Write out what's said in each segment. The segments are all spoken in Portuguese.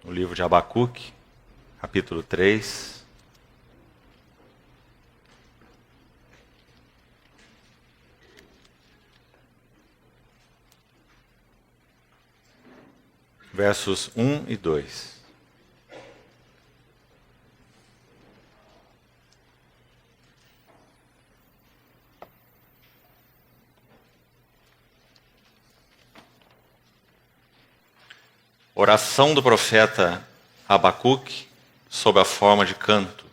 no livro de Abacuque, capítulo 3. Versos 1 e 2. Oração do profeta Abacuque sob a forma de canto.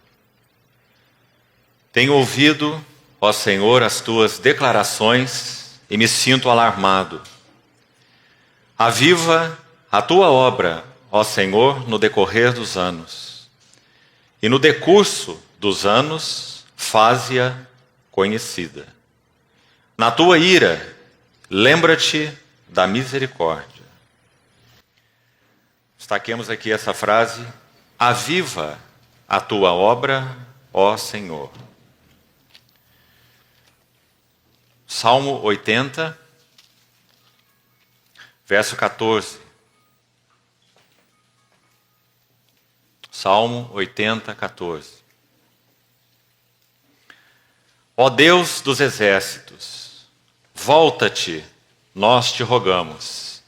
Tenho ouvido, ó Senhor, as tuas declarações e me sinto alarmado. Aviva a tua obra, ó Senhor, no decorrer dos anos. E no decurso dos anos, faze-a conhecida. Na tua ira, lembra-te da misericórdia. Destaquemos aqui essa frase: aviva a tua obra, ó Senhor. Salmo 80, verso 14. Salmo 80, 14. Ó Deus dos exércitos, volta-te, nós te rogamos.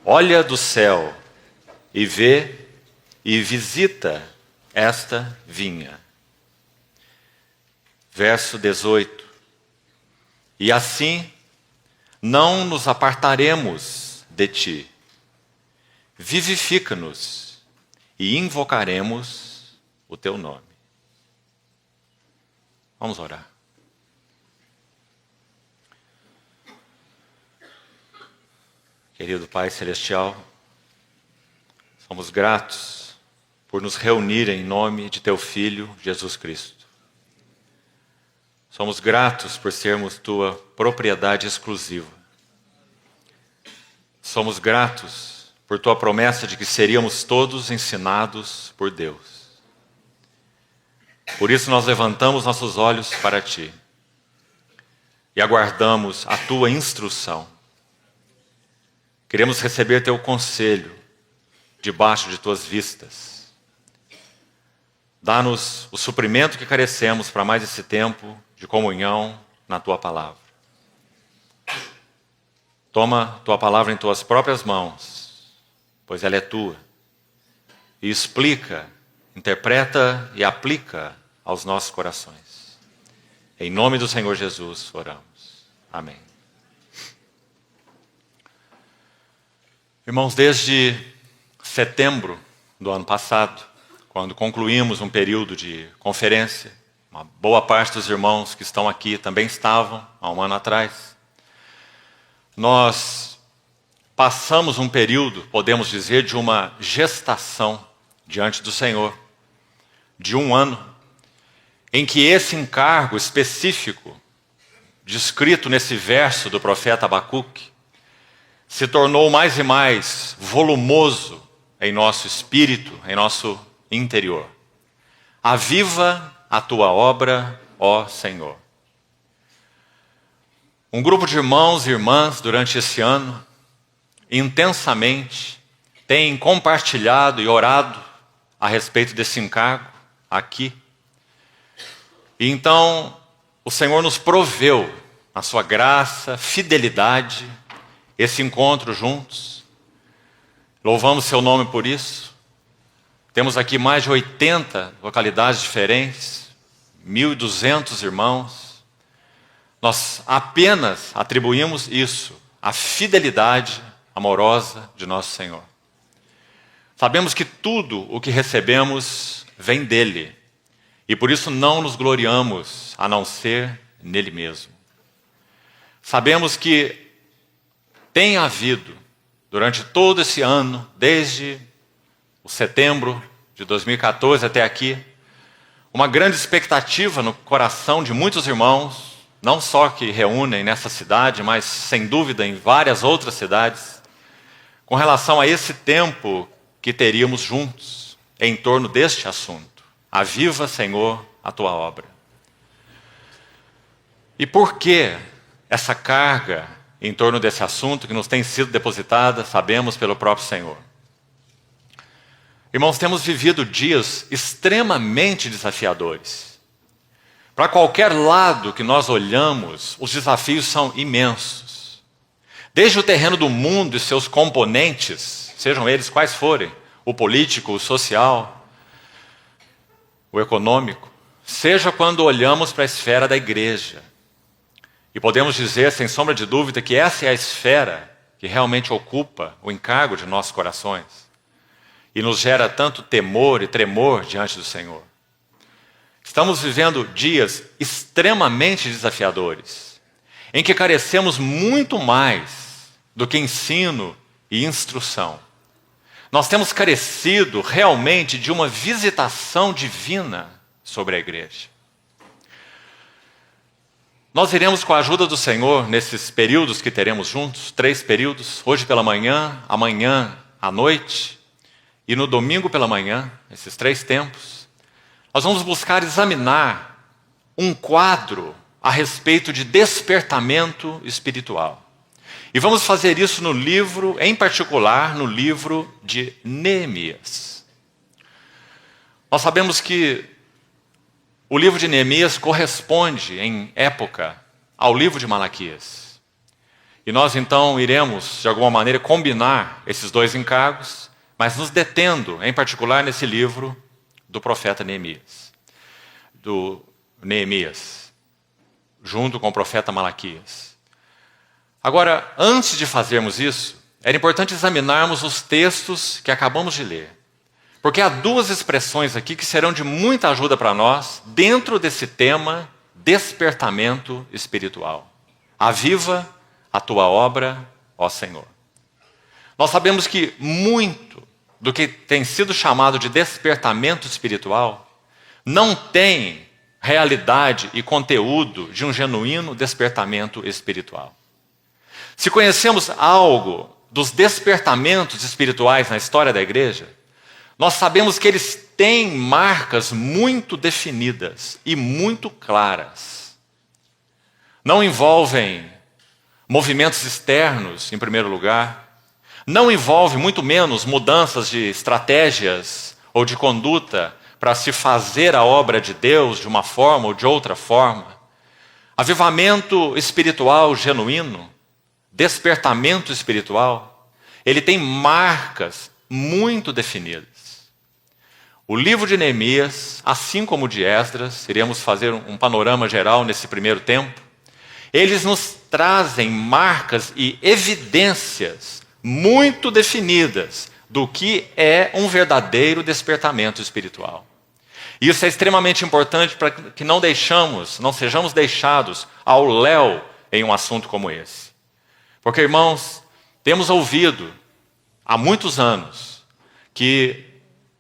Olha do céu e vê e visita esta vinha. Verso 18. E assim não nos apartaremos de ti. Vivifica-nos e invocaremos o teu nome. Vamos orar. Querido Pai Celestial, somos gratos por nos reunir em nome de Teu Filho, Jesus Cristo. Somos gratos por sermos Tua propriedade exclusiva. Somos gratos por Tua promessa de que seríamos todos ensinados por Deus. Por isso nós levantamos nossos olhos para Ti e aguardamos a Tua instrução. Queremos receber Teu conselho debaixo de tuas vistas. Dá-nos o suprimento que carecemos para mais esse tempo de comunhão na tua palavra. Toma tua palavra em tuas próprias mãos, pois ela é tua, e explica, interpreta e aplica aos nossos corações. Em nome do Senhor Jesus oramos. Amém. Irmãos, desde setembro do ano passado, quando concluímos um período de conferência, uma boa parte dos irmãos que estão aqui também estavam há um ano atrás, nós passamos um período, podemos dizer, de uma gestação diante do Senhor, de um ano, em que esse encargo específico, descrito nesse verso do profeta Abacuque, se tornou mais e mais volumoso em nosso espírito, em nosso interior. Aviva a tua obra, ó Senhor. Um grupo de irmãos e irmãs durante esse ano, intensamente, tem compartilhado e orado a respeito desse encargo aqui. E então, o Senhor nos proveu, na sua graça, fidelidade, esse encontro juntos. Louvamos seu nome por isso. Temos aqui mais de 80 localidades diferentes, 1.200 irmãos. Nós apenas atribuímos isso à fidelidade amorosa de nosso Senhor. Sabemos que tudo o que recebemos vem dele, e por isso não nos gloriamos a não ser nele mesmo. Sabemos que tem havido, durante todo esse ano, desde o setembro de 2014 até aqui, uma grande expectativa no coração de muitos irmãos, não só que reúnem nessa cidade, mas sem dúvida em várias outras cidades, com relação a esse tempo que teríamos juntos em torno deste assunto. Aviva, Senhor, a tua obra. E por que essa carga em torno desse assunto que nos tem sido depositada, sabemos, pelo próprio Senhor? Irmãos, temos vivido dias extremamente desafiadores. Para qualquer lado que nós olhamos, os desafios são imensos. Desde o terreno do mundo e seus componentes, sejam eles quais forem, o político, o social, o econômico, seja quando olhamos para a esfera da igreja. E podemos dizer, sem sombra de dúvida, que essa é a esfera que realmente ocupa o encargo de nossos corações e nos gera tanto temor e tremor diante do Senhor. Estamos vivendo dias extremamente desafiadores, em que carecemos muito mais do que ensino e instrução. Nós temos carecido realmente de uma visitação divina sobre a igreja. Nós iremos, com a ajuda do Senhor, nesses períodos que teremos juntos, 3 períodos, hoje pela manhã, amanhã à noite e no domingo pela manhã, esses 3 tempos, nós vamos buscar examinar um quadro a respeito de despertamento espiritual. E vamos fazer isso no livro, em particular, no livro de Neemias. Nós sabemos que o livro de Neemias corresponde, em época, ao livro de Malaquias. E nós, então, iremos, de alguma maneira, combinar esses 2 encargos, mas nos detendo, em particular, nesse livro do profeta Neemias. Do Neemias, junto com o profeta Malaquias. Agora, antes de fazermos isso, era importante examinarmos os textos que acabamos de ler. Porque há 2 expressões aqui que serão de muita ajuda para nós dentro desse tema despertamento espiritual. Aviva a tua obra, ó Senhor. Nós sabemos que muito do que tem sido chamado de despertamento espiritual não tem realidade e conteúdo de um genuíno despertamento espiritual. Se conhecemos algo dos despertamentos espirituais na história da igreja, nós sabemos que eles têm marcas muito definidas e muito claras. Não envolvem movimentos externos, em primeiro lugar. Não envolve, muito menos, mudanças de estratégias ou de conduta para se fazer a obra de Deus de uma forma ou de outra forma. Avivamento espiritual genuíno, despertamento espiritual, ele tem marcas muito definidas. O livro de Neemias, assim como o de Esdras, iremos fazer um panorama geral nesse primeiro tempo, eles nos trazem marcas e evidências muito definidas do que é um verdadeiro despertamento espiritual. E isso é extremamente importante para que não sejamos deixados ao léu em um assunto como esse. Porque, irmãos, temos ouvido há muitos anos que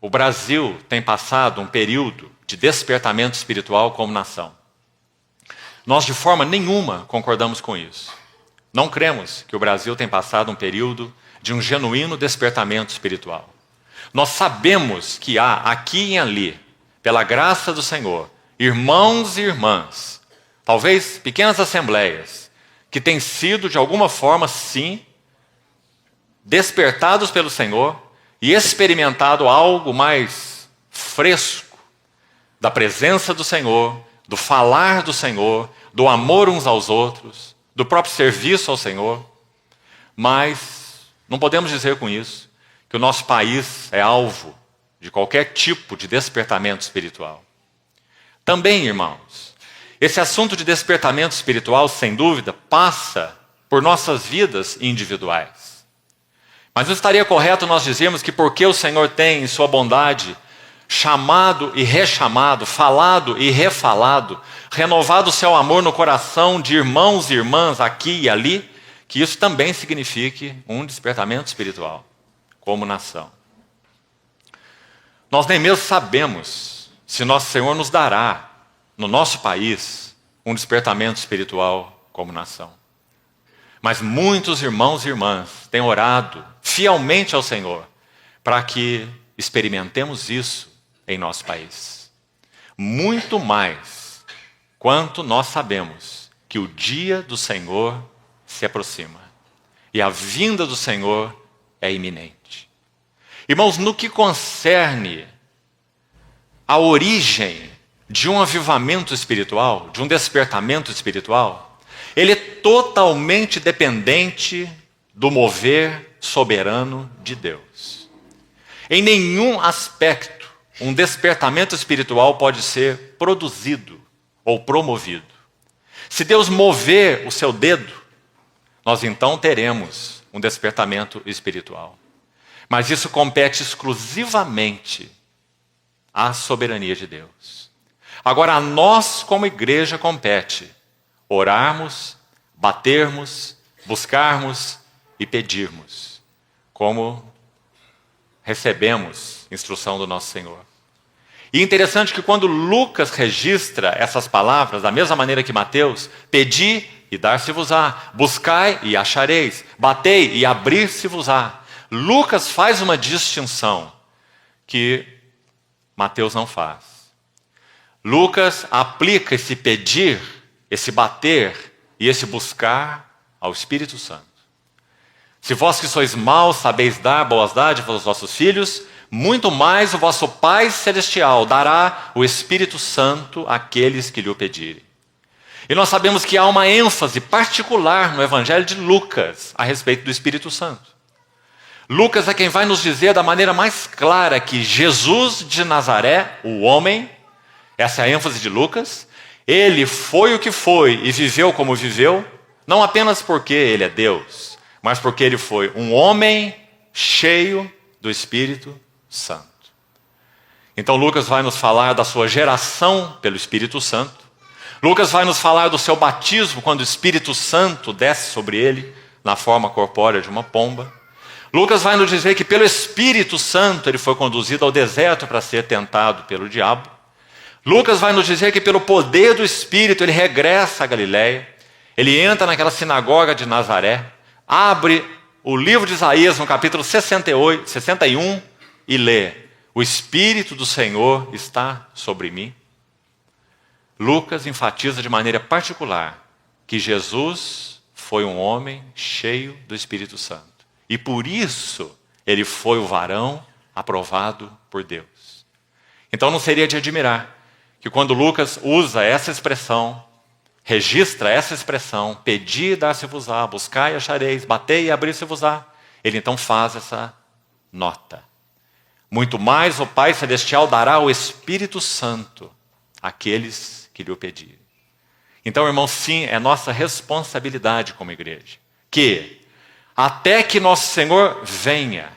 o Brasil tem passado um período de despertamento espiritual como nação. Nós, de forma nenhuma, concordamos com isso. Não cremos que o Brasil tem passado um período de um genuíno despertamento espiritual. Nós sabemos que há aqui e ali, pela graça do Senhor, irmãos e irmãs, talvez pequenas assembleias, que têm sido, de alguma forma, sim, despertados pelo Senhor e experimentado algo mais fresco da presença do Senhor, do falar do Senhor, do amor uns aos outros, do próprio serviço ao Senhor. Mas não podemos dizer com isso que o nosso país é alvo de qualquer tipo de despertamento espiritual. Também, irmãos, esse assunto de despertamento espiritual, sem dúvida, passa por nossas vidas individuais. Mas não estaria correto nós dizermos que porque o Senhor tem, em sua bondade, chamado e rechamado, falado e refalado, renovado o seu amor no coração de irmãos e irmãs aqui e ali, que isso também signifique um despertamento espiritual, como nação. Nós nem mesmo sabemos se nosso Senhor nos dará, no nosso país, um despertamento espiritual como nação. Mas muitos irmãos e irmãs têm orado fielmente ao Senhor para que experimentemos isso em nosso país. Muito mais quanto nós sabemos que o dia do Senhor se aproxima e a vinda do Senhor é iminente. Irmãos, no que concerne a origem de um avivamento espiritual, de um despertamento espiritual, ele é totalmente dependente do mover soberano de Deus. Em nenhum aspecto, um despertamento espiritual pode ser produzido ou promovido. Se Deus mover o seu dedo, nós então teremos um despertamento espiritual. Mas isso compete exclusivamente à soberania de Deus. Agora, a nós como igreja compete orarmos, batermos, buscarmos e pedirmos, como recebemos instrução do nosso Senhor. E interessante que quando Lucas registra essas palavras, da mesma maneira que Mateus, pedi e dar-se-vos-á, buscai e achareis, batei e abrir-se-vos-á. Lucas faz uma distinção que Mateus não faz. Lucas aplica esse pedir, esse bater e esse buscar ao Espírito Santo. Se vós que sois maus sabeis dar boas dádivas aos vossos filhos, muito mais o vosso Pai Celestial dará o Espírito Santo àqueles que lhe o pedirem. E nós sabemos que há uma ênfase particular no Evangelho de Lucas a respeito do Espírito Santo. Lucas é quem vai nos dizer da maneira mais clara que Jesus de Nazaré, o homem, essa é a ênfase de Lucas, ele foi o que foi e viveu como viveu, não apenas porque ele é Deus, mas porque ele foi um homem cheio do Espírito Santo. Então Lucas vai nos falar da sua geração pelo Espírito Santo. Lucas vai nos falar do seu batismo quando o Espírito Santo desce sobre ele na forma corpórea de uma pomba. Lucas vai nos dizer que pelo Espírito Santo ele foi conduzido ao deserto para ser tentado pelo diabo. Lucas vai nos dizer que pelo poder do Espírito ele regressa à Galiléia. Ele entra naquela sinagoga de Nazaré, abre o livro de Isaías no capítulo 61 e lê: o Espírito do Senhor está sobre mim. Lucas enfatiza de maneira particular que Jesus foi um homem cheio do Espírito Santo. E por isso ele foi o varão aprovado por Deus. Então não seria de admirar que quando Lucas usa essa expressão, registra essa expressão, pedi e dar-se-vos-á, buscai e achareis, batei e abrir-se-vos-á, ele então faz essa nota. Muito mais o Pai Celestial dará o Espírito Santo àqueles que lhe o pedirem. Então, irmãos, sim, é nossa responsabilidade como igreja, que até que nosso Senhor venha,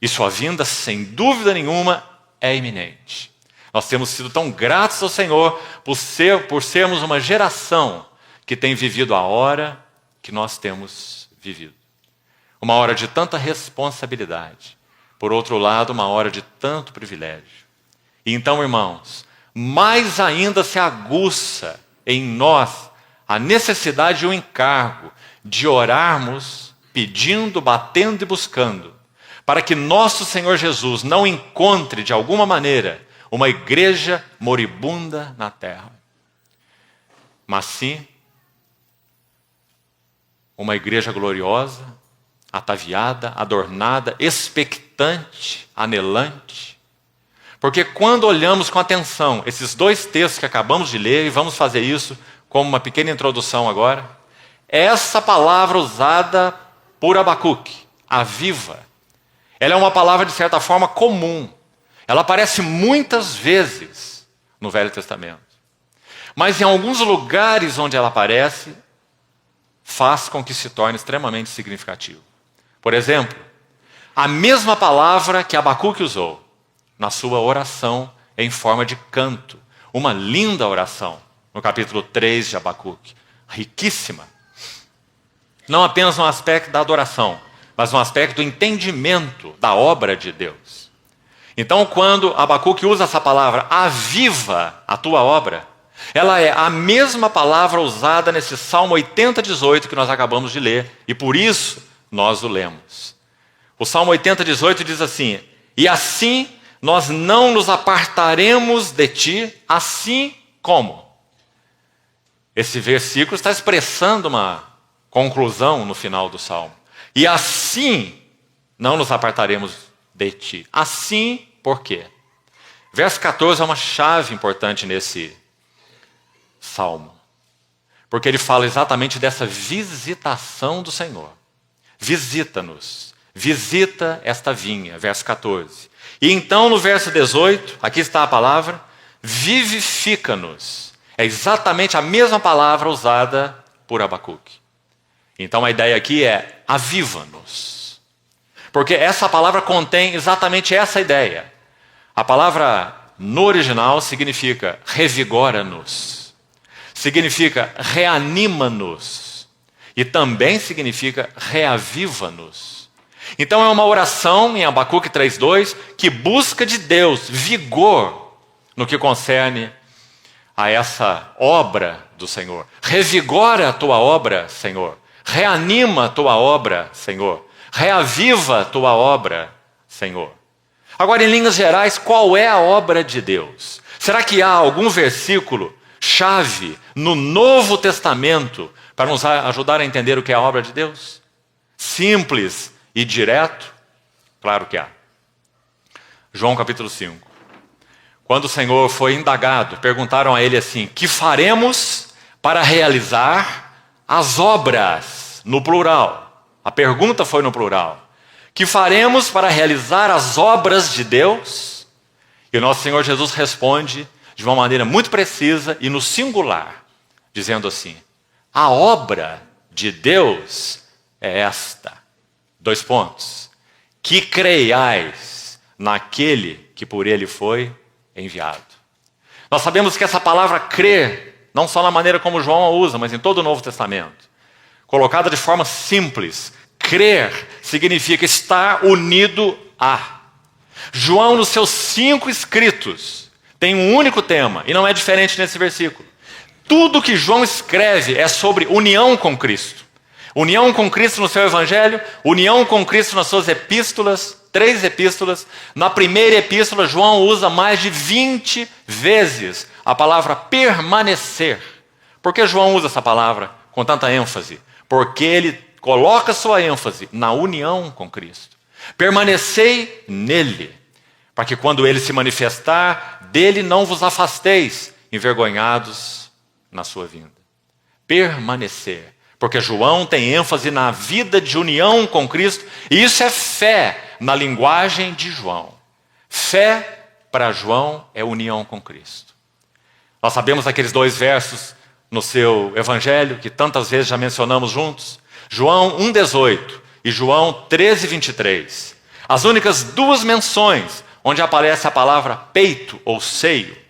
e sua vinda, sem dúvida nenhuma, é iminente. Nós temos sido tão gratos ao Senhor por sermos uma geração que tem vivido a hora que nós temos vivido. Uma hora de tanta responsabilidade. Por outro lado, uma hora de tanto privilégio. E então, irmãos, mais ainda se aguça em nós a necessidade e o encargo de orarmos, pedindo, batendo e buscando, para que nosso Senhor Jesus não encontre, de alguma maneira, uma igreja moribunda na terra, mas sim uma igreja gloriosa, ataviada, adornada, expectante, anelante. Porque quando olhamos com atenção esses dois textos que acabamos de ler, e vamos fazer isso como uma pequena introdução agora, essa palavra usada por Abacuque, aviva, ela é uma palavra de certa forma comum. Ela aparece muitas vezes no Velho Testamento. Mas em alguns lugares onde ela aparece, faz com que se torne extremamente significativo. Por exemplo, a mesma palavra que Abacuque usou na sua oração em forma de canto. Uma linda oração, no capítulo 3 de Abacuque. Riquíssima. Não apenas no aspecto da adoração, mas no aspecto do entendimento da obra de Deus. Então, quando Abacuque usa essa palavra, aviva a tua obra, ela é a mesma palavra usada nesse Salmo 80:18 que nós acabamos de ler, e por isso nós o lemos. O Salmo 80:18 diz assim: e assim nós não nos apartaremos de ti, assim como. Esse versículo está expressando uma conclusão no final do Salmo. E assim não nos apartaremos de ti. Assim, por quê? Verso 14 é uma chave importante nesse salmo. Porque ele fala exatamente dessa visitação do Senhor. Visita-nos. Visita esta vinha, verso 14. E então no verso 18, aqui está a palavra, vivifica-nos. É exatamente a mesma palavra usada por Abacuque. Então a ideia aqui é aviva-nos. Porque essa palavra contém exatamente essa ideia. A palavra no original significa revigora-nos. Significa reanima-nos. E também significa reaviva-nos. Então é uma oração em Abacuque 3:2 que busca de Deus vigor no que concerne a essa obra do Senhor. Revigora a tua obra, Senhor. Reanima a tua obra, Senhor. Reaviva a tua obra, Senhor. Agora, em linhas gerais, qual é a obra de Deus? Será que há algum versículo chave no Novo Testamento para nos ajudar a entender o que é a obra de Deus? Simples e direto? Claro que há. João capítulo 5. Quando o Senhor foi indagado, perguntaram a ele assim: que faremos para realizar as obras? No plural. A pergunta foi no plural. Que faremos para realizar as obras de Deus? E o nosso Senhor Jesus responde de uma maneira muito precisa e no singular, dizendo assim: a obra de Deus é esta. 2 pontos. Que creiais naquele que por ele foi enviado. Nós sabemos que essa palavra crer, não só na maneira como João a usa, mas em todo o Novo Testamento, colocada de forma simples, crer significa estar unido a. João, nos seus 5 escritos, tem um único tema, e não é diferente nesse versículo. Tudo que João escreve é sobre união com Cristo. União com Cristo no seu evangelho, união com Cristo nas suas epístolas, 3 epístolas. Na primeira epístola, João usa mais de 20 vezes a palavra permanecer. Por que João usa essa palavra com tanta ênfase? Porque ele coloca sua ênfase na união com Cristo. Permanecei nele, para que quando ele se manifestar, dele não vos afasteis, envergonhados na sua vinda. Permanecer. Porque João tem ênfase na vida de união com Cristo, e isso é fé na linguagem de João. Fé para João é união com Cristo. Nós sabemos aqueles 2 versos no seu evangelho, que tantas vezes já mencionamos juntos. João 1,18 e João 13,23. As únicas 2 menções onde aparece a palavra peito ou seio.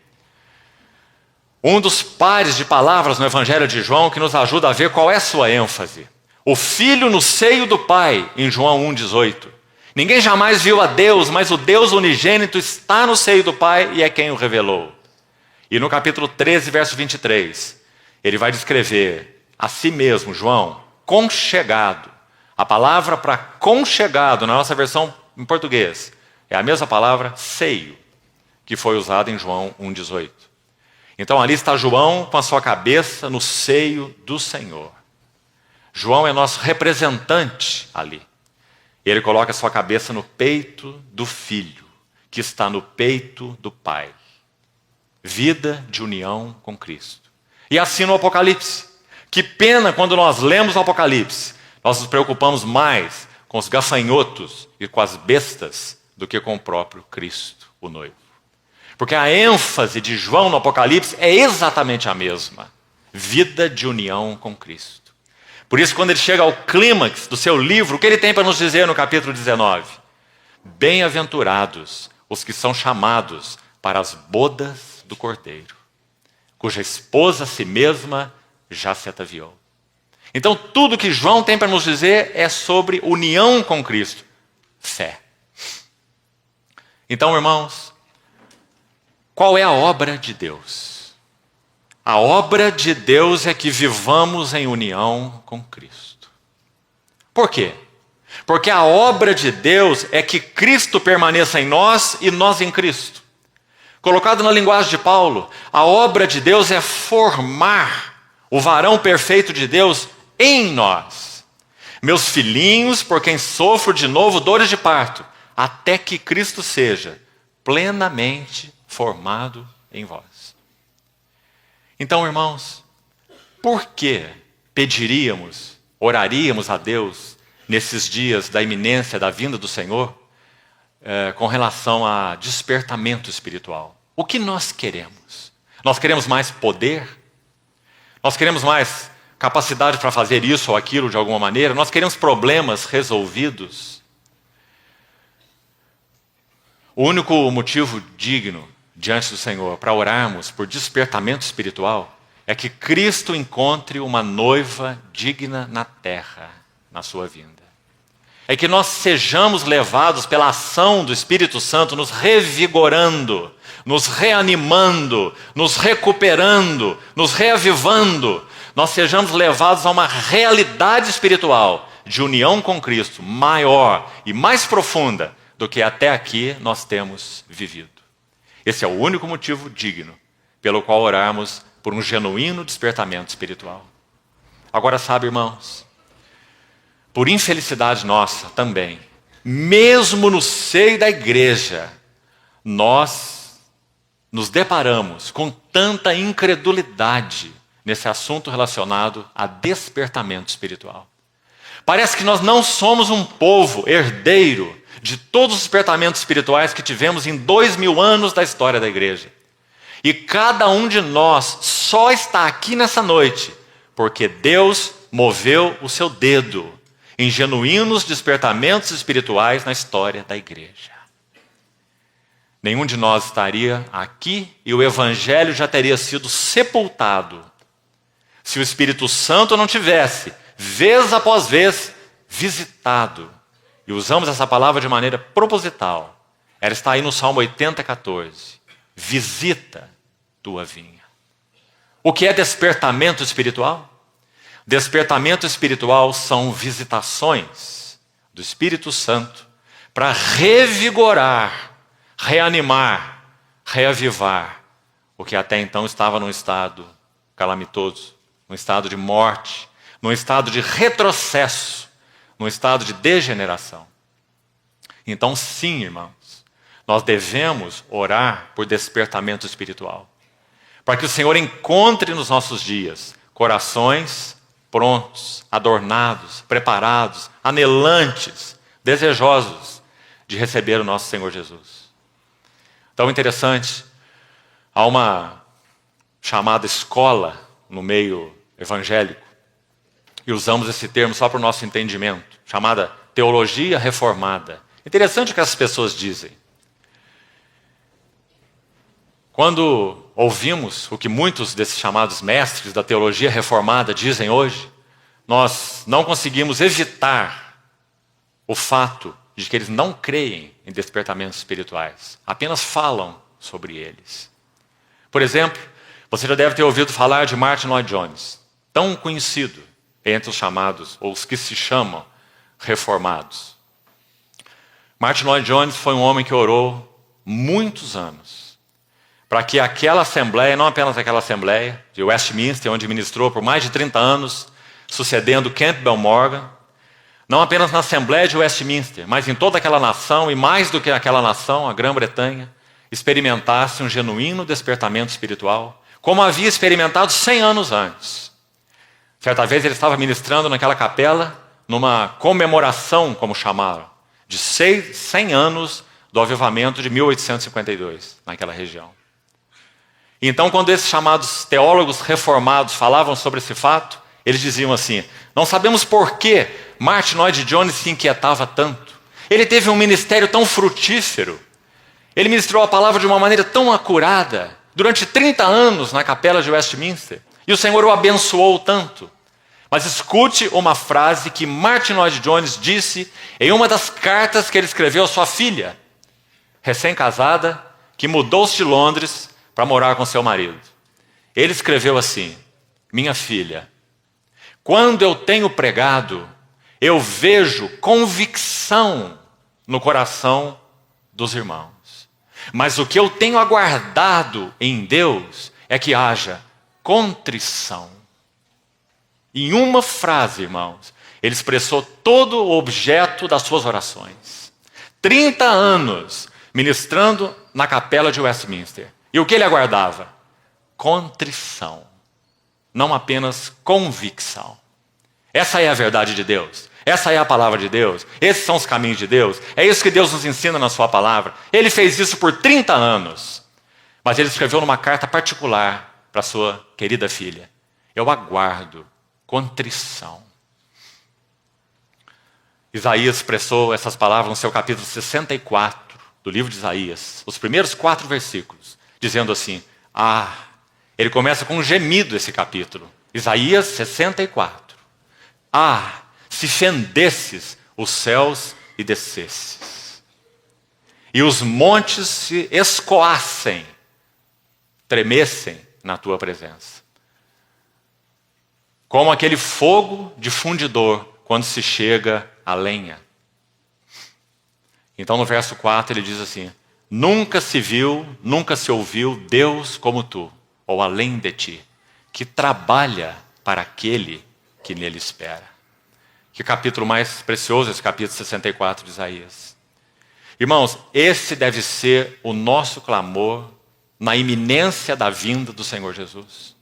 Um dos pares de palavras no Evangelho de João que nos ajuda a ver qual é a sua ênfase. O filho no seio do pai, em João 1,18. Ninguém jamais viu a Deus, mas o Deus unigênito está no seio do pai e é quem o revelou. E no capítulo 13, verso 23, ele vai descrever a si mesmo, João, conchegado. A palavra para conchegado, na nossa versão em português, é a mesma palavra seio, que foi usada em João 1,18. Então ali está João com a sua cabeça no seio do Senhor. João é nosso representante ali. Ele coloca a sua cabeça no peito do Filho, que está no peito do Pai. Vida de união com Cristo. E assim no Apocalipse. Que pena quando nós lemos o Apocalipse, nós nos preocupamos mais com os gafanhotos e com as bestas do que com o próprio Cristo, o noivo. Porque a ênfase de João no Apocalipse é exatamente a mesma. Vida de união com Cristo. Por isso, quando ele chega ao clímax do seu livro, o que ele tem para nos dizer no capítulo 19? Bem-aventurados os que são chamados para as bodas do Cordeiro, cuja esposa a si mesma já se ataviou. Então, tudo que João tem para nos dizer é sobre união com Cristo. Fé. Então, irmãos, qual é a obra de Deus? A obra de Deus é que vivamos em união com Cristo. Por quê? Porque a obra de Deus é que Cristo permaneça em nós e nós em Cristo. Colocado na linguagem de Paulo, a obra de Deus é formar o varão perfeito de Deus em nós. Meus filhinhos, por quem sofro de novo dores de parto, até que Cristo seja plenamente formado em vós. Então, irmãos, por que pediríamos, oraríamos a Deus nesses dias da iminência da vinda do Senhor com relação a despertamento espiritual? O que nós queremos? Nós queremos mais poder? Nós queremos mais capacidade para fazer isso ou aquilo de alguma maneira? Nós queremos problemas resolvidos? O único motivo digno diante do Senhor para orarmos por despertamento espiritual é que Cristo encontre uma noiva digna na terra, na sua vinda. É que nós sejamos levados pela ação do Espírito Santo, nos revigorando, nos reanimando, nos recuperando, nos reavivando. Nós sejamos levados a uma realidade espiritual de união com Cristo maior e mais profunda do que até aqui nós temos vivido. Esse é o único motivo digno pelo qual orarmos por um genuíno despertamento espiritual. Agora, sabe, irmãos, por infelicidade nossa também, mesmo no seio da igreja, nós nos deparamos com tanta incredulidade nesse assunto relacionado a despertamento espiritual. Parece que nós não somos um povo herdeiro de todos os despertamentos espirituais que tivemos em 2000 anos da história da igreja. E cada um de nós só está aqui nessa noite porque Deus moveu o seu dedo em genuínos despertamentos espirituais na história da igreja. Nenhum de nós estaria aqui e o Evangelho já teria sido sepultado se o Espírito Santo não tivesse, vez após vez, visitado. E usamos essa palavra de maneira proposital. Ela está aí no Salmo 80, 14. Visita tua vinha. O que é despertamento espiritual? Despertamento espiritual são visitações do Espírito Santo para revigorar, reanimar, reavivar o que até então estava num estado calamitoso, num estado de morte, num estado de retrocesso, num estado de degeneração. Então, sim, irmãos, nós devemos orar por despertamento espiritual, para que o Senhor encontre nos nossos dias corações prontos, adornados, preparados, anelantes, desejosos de receber o nosso Senhor Jesus. Tão interessante, há uma chamada escola no meio evangélico, e usamos esse termo só para o nosso entendimento, chamada teologia reformada. Interessante o que essas pessoas dizem. Quando ouvimos o que muitos desses chamados mestres da teologia reformada dizem hoje, nós não conseguimos evitar o fato de que eles não creem em despertamentos espirituais, apenas falam sobre eles. Por exemplo, você já deve ter ouvido falar de Martin Lloyd Jones, tão conhecido entre os chamados, ou os que se chamam reformados. Martin Lloyd Jones foi um homem que orou muitos anos para que aquela assembleia, não apenas aquela assembleia de Westminster, onde ministrou por mais de 30 anos, sucedendo Campbell Morgan, não apenas na assembleia de Westminster, mas em toda aquela nação, e mais do que aquela nação, a Grã-Bretanha, experimentasse um genuíno despertamento espiritual, como havia experimentado 100 anos antes. Certa vez ele estava ministrando naquela capela, numa comemoração, como chamaram, de 100 anos do avivamento de 1852, naquela região. Então, quando esses chamados teólogos reformados falavam sobre esse fato, eles diziam assim: não sabemos por que Martin Lloyd Jones se inquietava tanto. Ele teve um ministério tão frutífero. Ele ministrou a palavra de uma maneira tão acurada, durante 30 anos na capela de Westminster. E o Senhor o abençoou tanto. Mas escute uma frase que Martin Lloyd Jones disse em uma das cartas que ele escreveu à sua filha, recém-casada, que mudou-se de Londres para morar com seu marido. Ele escreveu assim: minha filha, quando eu tenho pregado, eu vejo convicção no coração dos irmãos. Mas o que eu tenho aguardado em Deus é que haja contrição. Em uma frase, irmãos, ele expressou todo o objeto das suas orações. 30 anos ministrando na capela de Westminster. E o que ele aguardava? Contrição, não apenas convicção. Essa é a verdade de Deus. Essa é a palavra de Deus. Esses são os caminhos de Deus. É isso que Deus nos ensina na sua palavra. Ele fez isso por 30 anos. Mas ele escreveu numa carta particular para sua querida filha: eu aguardo contrição. Isaías expressou essas palavras no seu capítulo 64 do livro de Isaías, os primeiros 4 versículos, dizendo assim: ele começa com um gemido esse capítulo. Isaías 64. Se fendesses os céus e descesses, e os montes se escoassem, tremessem na tua presença, como aquele fogo de fundidor quando se chega à lenha. Então no verso 4 ele diz assim: nunca se viu, nunca se ouviu Deus como tu, ou além de ti, que trabalha para aquele que nele espera. Que capítulo mais precioso esse capítulo 64 de Isaías. Irmãos, esse deve ser o nosso clamor na iminência da vinda do Senhor Jesus.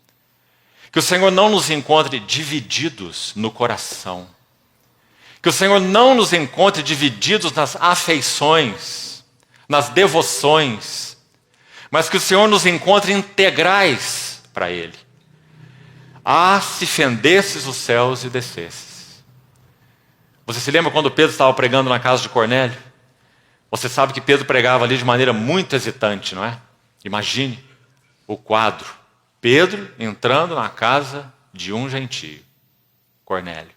Que o Senhor não nos encontre divididos no coração. Que o Senhor não nos encontre divididos nas afeições, nas devoções, mas que o Senhor nos encontre integrais para Ele. Se fendesses os céus e descesses. Você se lembra quando Pedro estava pregando na casa de Cornélio? Você sabe que Pedro pregava ali de maneira muito hesitante, não é? Imagine o quadro. Pedro entrando na casa de um gentio, Cornélio.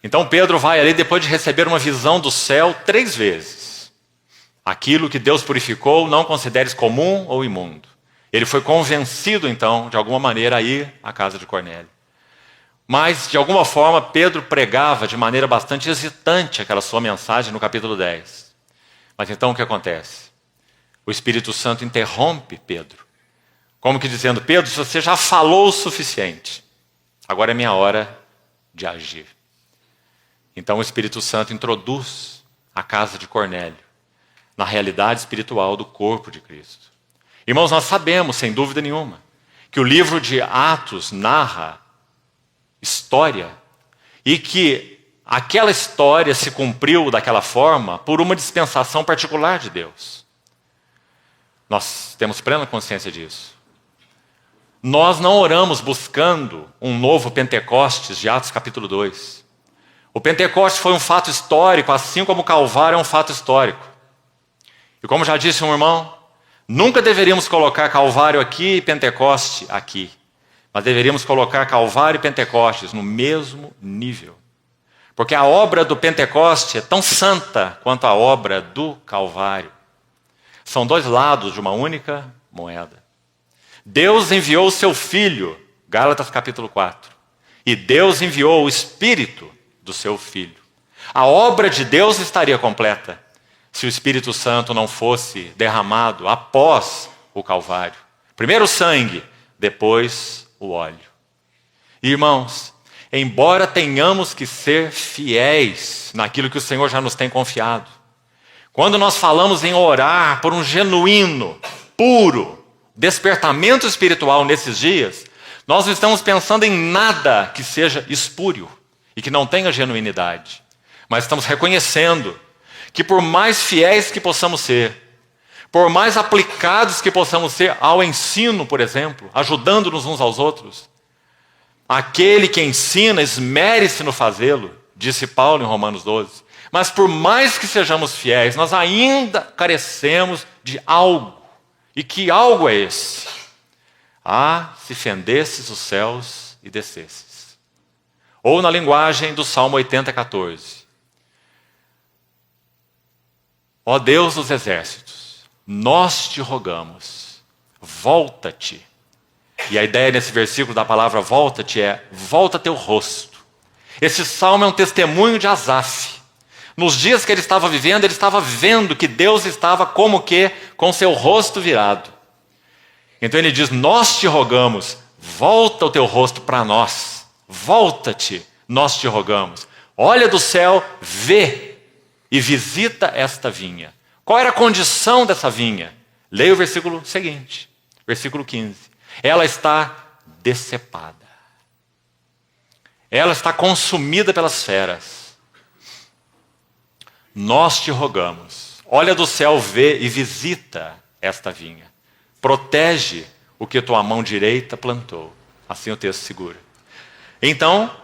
Então Pedro vai ali depois de receber uma visão do céu 3 vezes. Aquilo que Deus purificou, não consideres comum ou imundo. Ele foi convencido então, de alguma maneira, a ir à casa de Cornélio. Mas, de alguma forma, Pedro pregava de maneira bastante hesitante aquela sua mensagem no capítulo 10. Mas então o que acontece? O Espírito Santo interrompe Pedro. Como que dizendo: Pedro, você já falou o suficiente. Agora é minha hora de agir. Então o Espírito Santo introduz a casa de Cornélio na realidade espiritual do corpo de Cristo. Irmãos, nós sabemos, sem dúvida nenhuma, que o livro de Atos narra história e que aquela história se cumpriu daquela forma por uma dispensação particular de Deus. Nós temos plena consciência disso. Nós não oramos buscando um novo Pentecostes de Atos capítulo 2. O Pentecostes foi um fato histórico, assim como o Calvário é um fato histórico. E como já disse um irmão, nunca deveríamos colocar Calvário aqui e Pentecoste aqui. Mas deveríamos colocar Calvário e Pentecostes no mesmo nível. Porque a obra do Pentecoste é tão santa quanto a obra do Calvário. São 2 lados de uma única moeda. Deus enviou o seu Filho, Gálatas capítulo 4. E Deus enviou o Espírito do seu Filho. A obra de Deus estaria completa se o Espírito Santo não fosse derramado após o Calvário. Primeiro o sangue, depois o óleo. Irmãos, embora tenhamos que ser fiéis naquilo que o Senhor já nos tem confiado, quando nós falamos em orar por um genuíno, puro despertamento espiritual nesses dias, nós não estamos pensando em nada que seja espúrio e que não tenha genuinidade, mas estamos reconhecendo que por mais fiéis que possamos ser, por mais aplicados que possamos ser ao ensino, por exemplo, ajudando-nos uns aos outros, aquele que ensina, esmere-se no fazê-lo, disse Paulo em Romanos 12. Mas por mais que sejamos fiéis, nós ainda carecemos de algo. E que algo é esse? Se fendesses os céus e descesses. Ou na linguagem do Salmo 80:14. Ó Deus dos exércitos, nós te rogamos, volta-te. E a ideia nesse versículo da palavra volta-te é: volta teu rosto. Esse salmo é um testemunho de Asaf. Nos dias que ele estava vivendo, ele estava vendo que Deus estava como que com seu rosto virado. Então ele diz: nós te rogamos, volta o teu rosto para nós. Volta-te, nós te rogamos. Olha do céu, vê e visita esta vinha. Qual era a condição dessa vinha? Leia o versículo seguinte, versículo 15. Ela está decepada. Ela está consumida pelas feras. Nós te rogamos, olha do céu, vê e visita esta vinha. Protege o que tua mão direita plantou. Assim o texto segura. Então,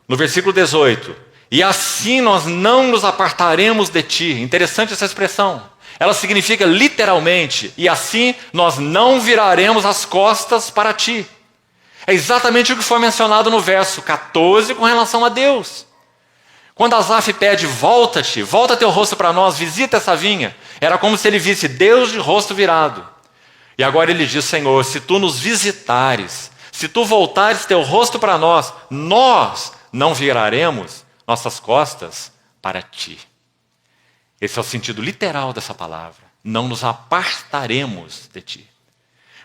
no versículo 18, e assim nós não nos apartaremos de ti. Interessante essa expressão. Ela significa literalmente, e assim nós não viraremos as costas para ti. É exatamente o que foi mencionado no verso 14 com relação a Deus. Quando Asaf pede, volta-te, volta teu rosto para nós, visita essa vinha. Era como se ele visse Deus de rosto virado. E agora ele diz, Senhor, se tu nos visitares, se tu voltares teu rosto para nós, nós não viraremos nossas costas para ti. Esse é o sentido literal dessa palavra. Não nos apartaremos de ti.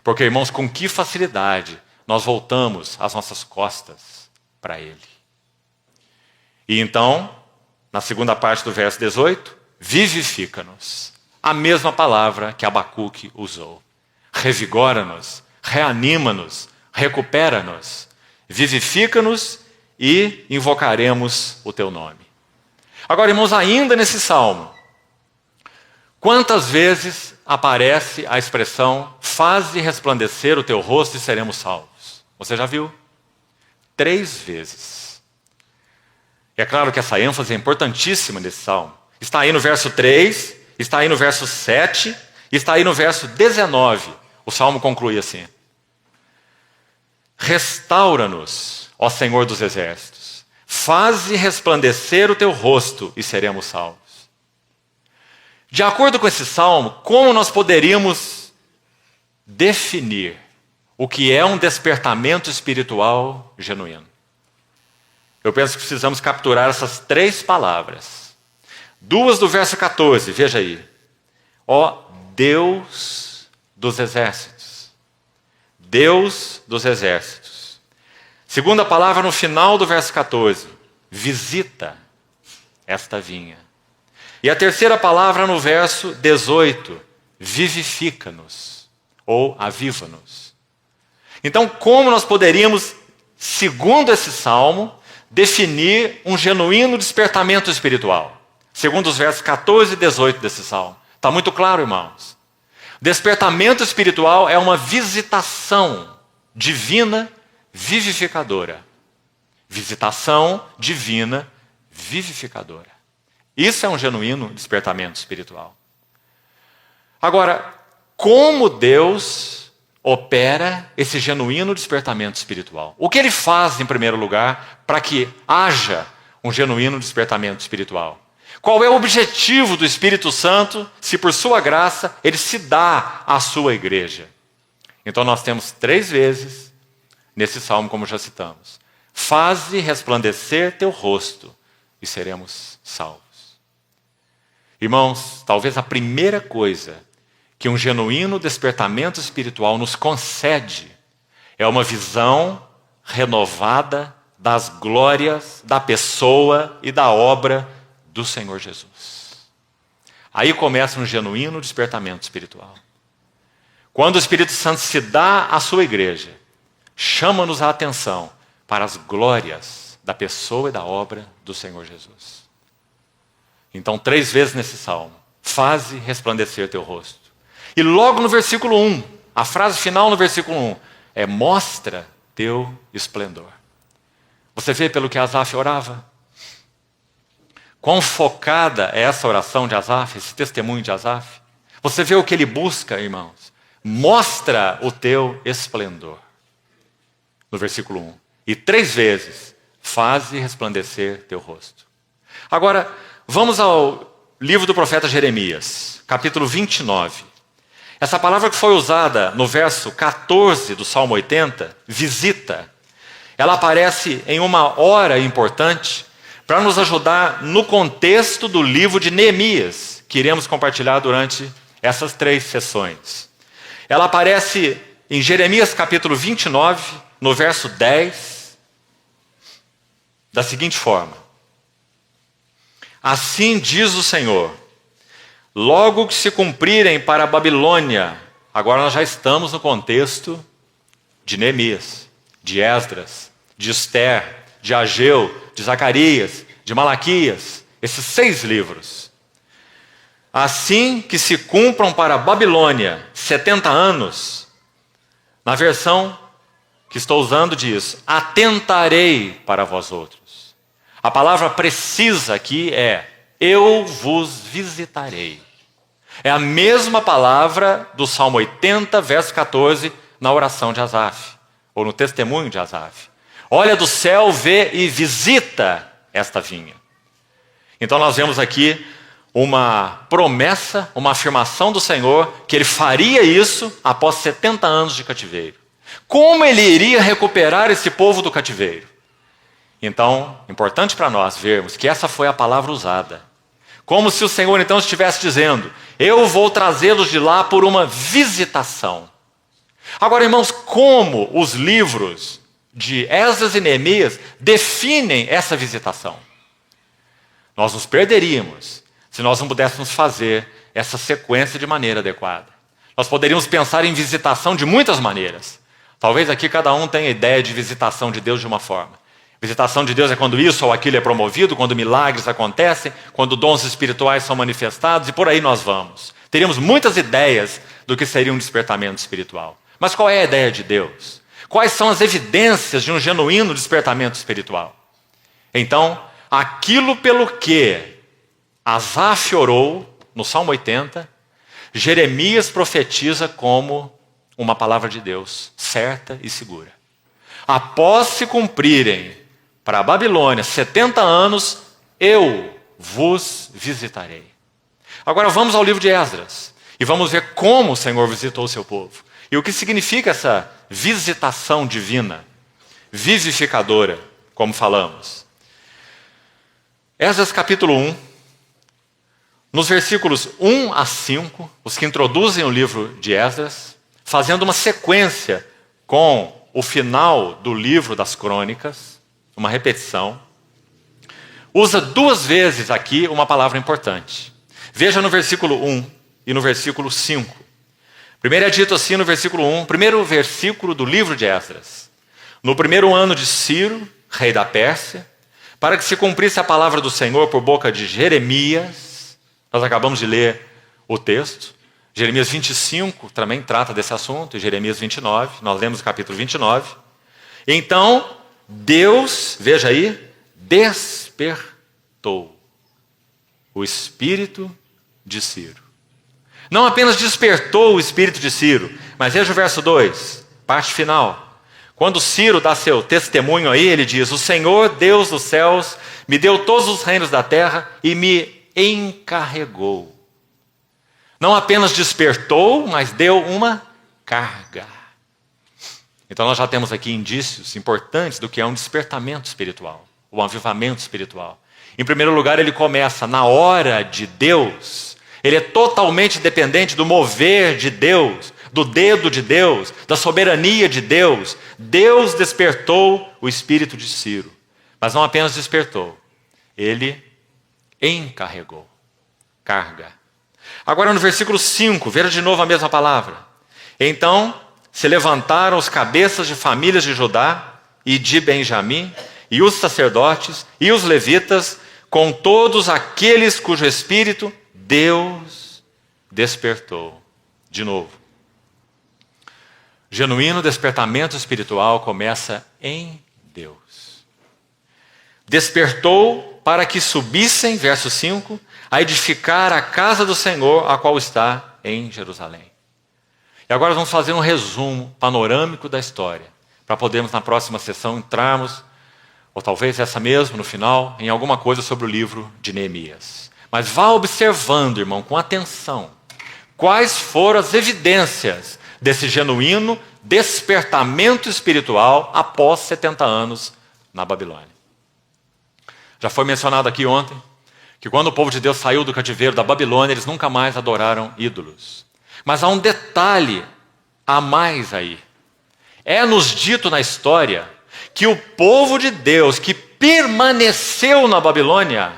Porque, irmãos, com que facilidade nós voltamos as nossas costas para Ele. E então, na segunda parte do verso 18, vivifica-nos. A mesma palavra que Abacuque usou. Revigora-nos, reanima-nos, recupera-nos, vivifica-nos e invocaremos o teu nome. Agora, irmãos, ainda nesse salmo, quantas vezes aparece a expressão faze resplandecer o teu rosto e seremos salvos? Você já viu? 3 vezes. E é claro que essa ênfase é importantíssima nesse salmo. Está aí no verso 3, está aí no verso 7, está aí no verso 19. O salmo conclui assim: restaura-nos, ó Senhor dos exércitos, faze resplandecer o teu rosto e seremos salvos. De acordo com esse salmo, como nós poderíamos definir o que é um despertamento espiritual genuíno? Eu penso que precisamos capturar essas 3 palavras. 2 do verso 14, veja aí. Ó Deus dos exércitos. Deus dos exércitos. Segunda palavra no final do verso 14. Visita esta vinha. E a terceira palavra no verso 18. Vivifica-nos. Ou aviva-nos. Então, como nós poderíamos, segundo esse salmo, definir um genuíno despertamento espiritual? Segundo os versos 14 e 18 desse salmo. Está muito claro, irmãos. Despertamento espiritual é uma visitação divina vivificadora. Visitação divina vivificadora. Isso é um genuíno despertamento espiritual. Agora, como Deus opera esse genuíno despertamento espiritual? O que Ele faz, em primeiro lugar, para que haja um genuíno despertamento espiritual? Qual é o objetivo do Espírito Santo, se por sua graça Ele se dá à sua igreja? Então nós temos 3 vezes, nesse salmo como já citamos, faze resplandecer teu rosto e seremos salvos. Irmãos, talvez a primeira coisa que um genuíno despertamento espiritual nos concede é uma visão renovada das glórias da pessoa e da obra do Senhor Jesus. Aí começa um genuíno despertamento espiritual. Quando o Espírito Santo se dá à sua igreja, chama-nos a atenção para as glórias da pessoa e da obra do Senhor Jesus. Então, 3 vezes nesse salmo, faze resplandecer teu rosto. E logo no versículo 1, a frase final no versículo 1, é mostra teu esplendor. Você vê pelo que Asaf orava? Quão focada é essa oração de Asaf, esse testemunho de Asaf? Você vê o que ele busca, irmãos? Mostra o teu esplendor. No versículo 1. E 3 vezes, faze resplandecer teu rosto. Agora, vamos ao livro do profeta Jeremias, capítulo 29. Essa palavra que foi usada no verso 14 do Salmo 80, visita, ela aparece em uma hora importante para nos ajudar no contexto do livro de Neemias, que iremos compartilhar durante essas 3 sessões. Ela aparece em Jeremias capítulo 29, no verso 10, da seguinte forma: Assim diz o Senhor, logo que se cumprirem para a Babilônia, agora nós já estamos no contexto de Neemias, de Esdras, de Ester, de Ageu, de Zacarias, de Malaquias, esses 6 livros. Assim que se cumpram para a Babilônia 70 anos, na versão que estou usando diz, atentarei para vós outros. A palavra precisa aqui é, eu vos visitarei. É a mesma palavra do Salmo 80, verso 14, na oração de Asaf, ou no testemunho de Asaf. Olha do céu, vê e visita esta vinha. Então nós vemos aqui uma promessa, uma afirmação do Senhor, que Ele faria isso após 70 anos de cativeiro. Como Ele iria recuperar esse povo do cativeiro? Então, importante para nós vermos que essa foi a palavra usada. Como se o Senhor então estivesse dizendo, eu vou trazê-los de lá por uma visitação. Agora, irmãos, como os livros de Esdras e Neemias definem essa visitação? Nós nos perderíamos se nós não pudéssemos fazer essa sequência de maneira adequada. Nós poderíamos pensar em visitação de muitas maneiras. Talvez aqui cada um tenha ideia de visitação de Deus de uma forma. Visitação de Deus é quando isso ou aquilo é promovido, quando milagres acontecem, quando dons espirituais são manifestados, e por aí nós vamos. Teríamos muitas ideias do que seria um despertamento espiritual. Mas qual é a ideia de Deus? Quais são as evidências de um genuíno despertamento espiritual? Então, aquilo pelo que Asaf orou, no Salmo 80, Jeremias profetiza como uma palavra de Deus, certa e segura. Após se cumprirem para a Babilônia 70 anos, eu vos visitarei. Agora vamos ao livro de Esdras e vamos ver como o Senhor visitou o seu povo. E o que significa essa visitação divina, vivificadora, como falamos. Esdras capítulo 1, nos versículos 1 a 5, os que introduzem o livro de Esdras, fazendo uma sequência com o final do livro das crônicas, uma repetição, usa 2 vezes aqui uma palavra importante. Veja no versículo 1 e no versículo 5. Primeiro é dito assim no versículo 1, primeiro versículo do livro de Esdras. No primeiro ano de Ciro, rei da Pérsia, para que se cumprisse a palavra do Senhor por boca de Jeremias, nós acabamos de ler o texto, Jeremias 25 também trata desse assunto, e Jeremias 29, nós lemos o capítulo 29. Então, Deus, veja aí, despertou o espírito de Ciro. Não apenas despertou o espírito de Ciro, mas veja o verso 2, parte final. Quando Ciro dá seu testemunho aí, ele diz, o Senhor, Deus dos céus, me deu todos os reinos da terra e me encarregou. Não apenas despertou, mas deu uma carga. Então nós já temos aqui indícios importantes do que é um despertamento espiritual, um avivamento espiritual. Em primeiro lugar, ele começa na hora de Deus. Ele é totalmente dependente do mover de Deus, do dedo de Deus, da soberania de Deus. Deus despertou o espírito de Ciro. Mas não apenas despertou, ele encarregou. Carga. Agora no versículo 5, veja de novo a mesma palavra. Então se levantaram os cabeças de famílias de Judá e de Benjamim, e os sacerdotes e os levitas, com todos aqueles cujo espírito Deus despertou. De novo. Genuíno despertamento espiritual começa em Deus. Despertou para que subissem, verso 5, a edificar a casa do Senhor, a qual está em Jerusalém. E agora vamos fazer um resumo panorâmico da história, para podermos na próxima sessão entrarmos, ou talvez essa mesmo, no final, em alguma coisa sobre o livro de Neemias. Mas vá observando, irmão, com atenção, quais foram as evidências desse genuíno despertamento espiritual após 70 anos na Babilônia. Já foi mencionado aqui ontem, que quando o povo de Deus saiu do cativeiro da Babilônia, eles nunca mais adoraram ídolos. Mas há um detalhe a mais aí. É-nos dito na história que o povo de Deus que permaneceu na Babilônia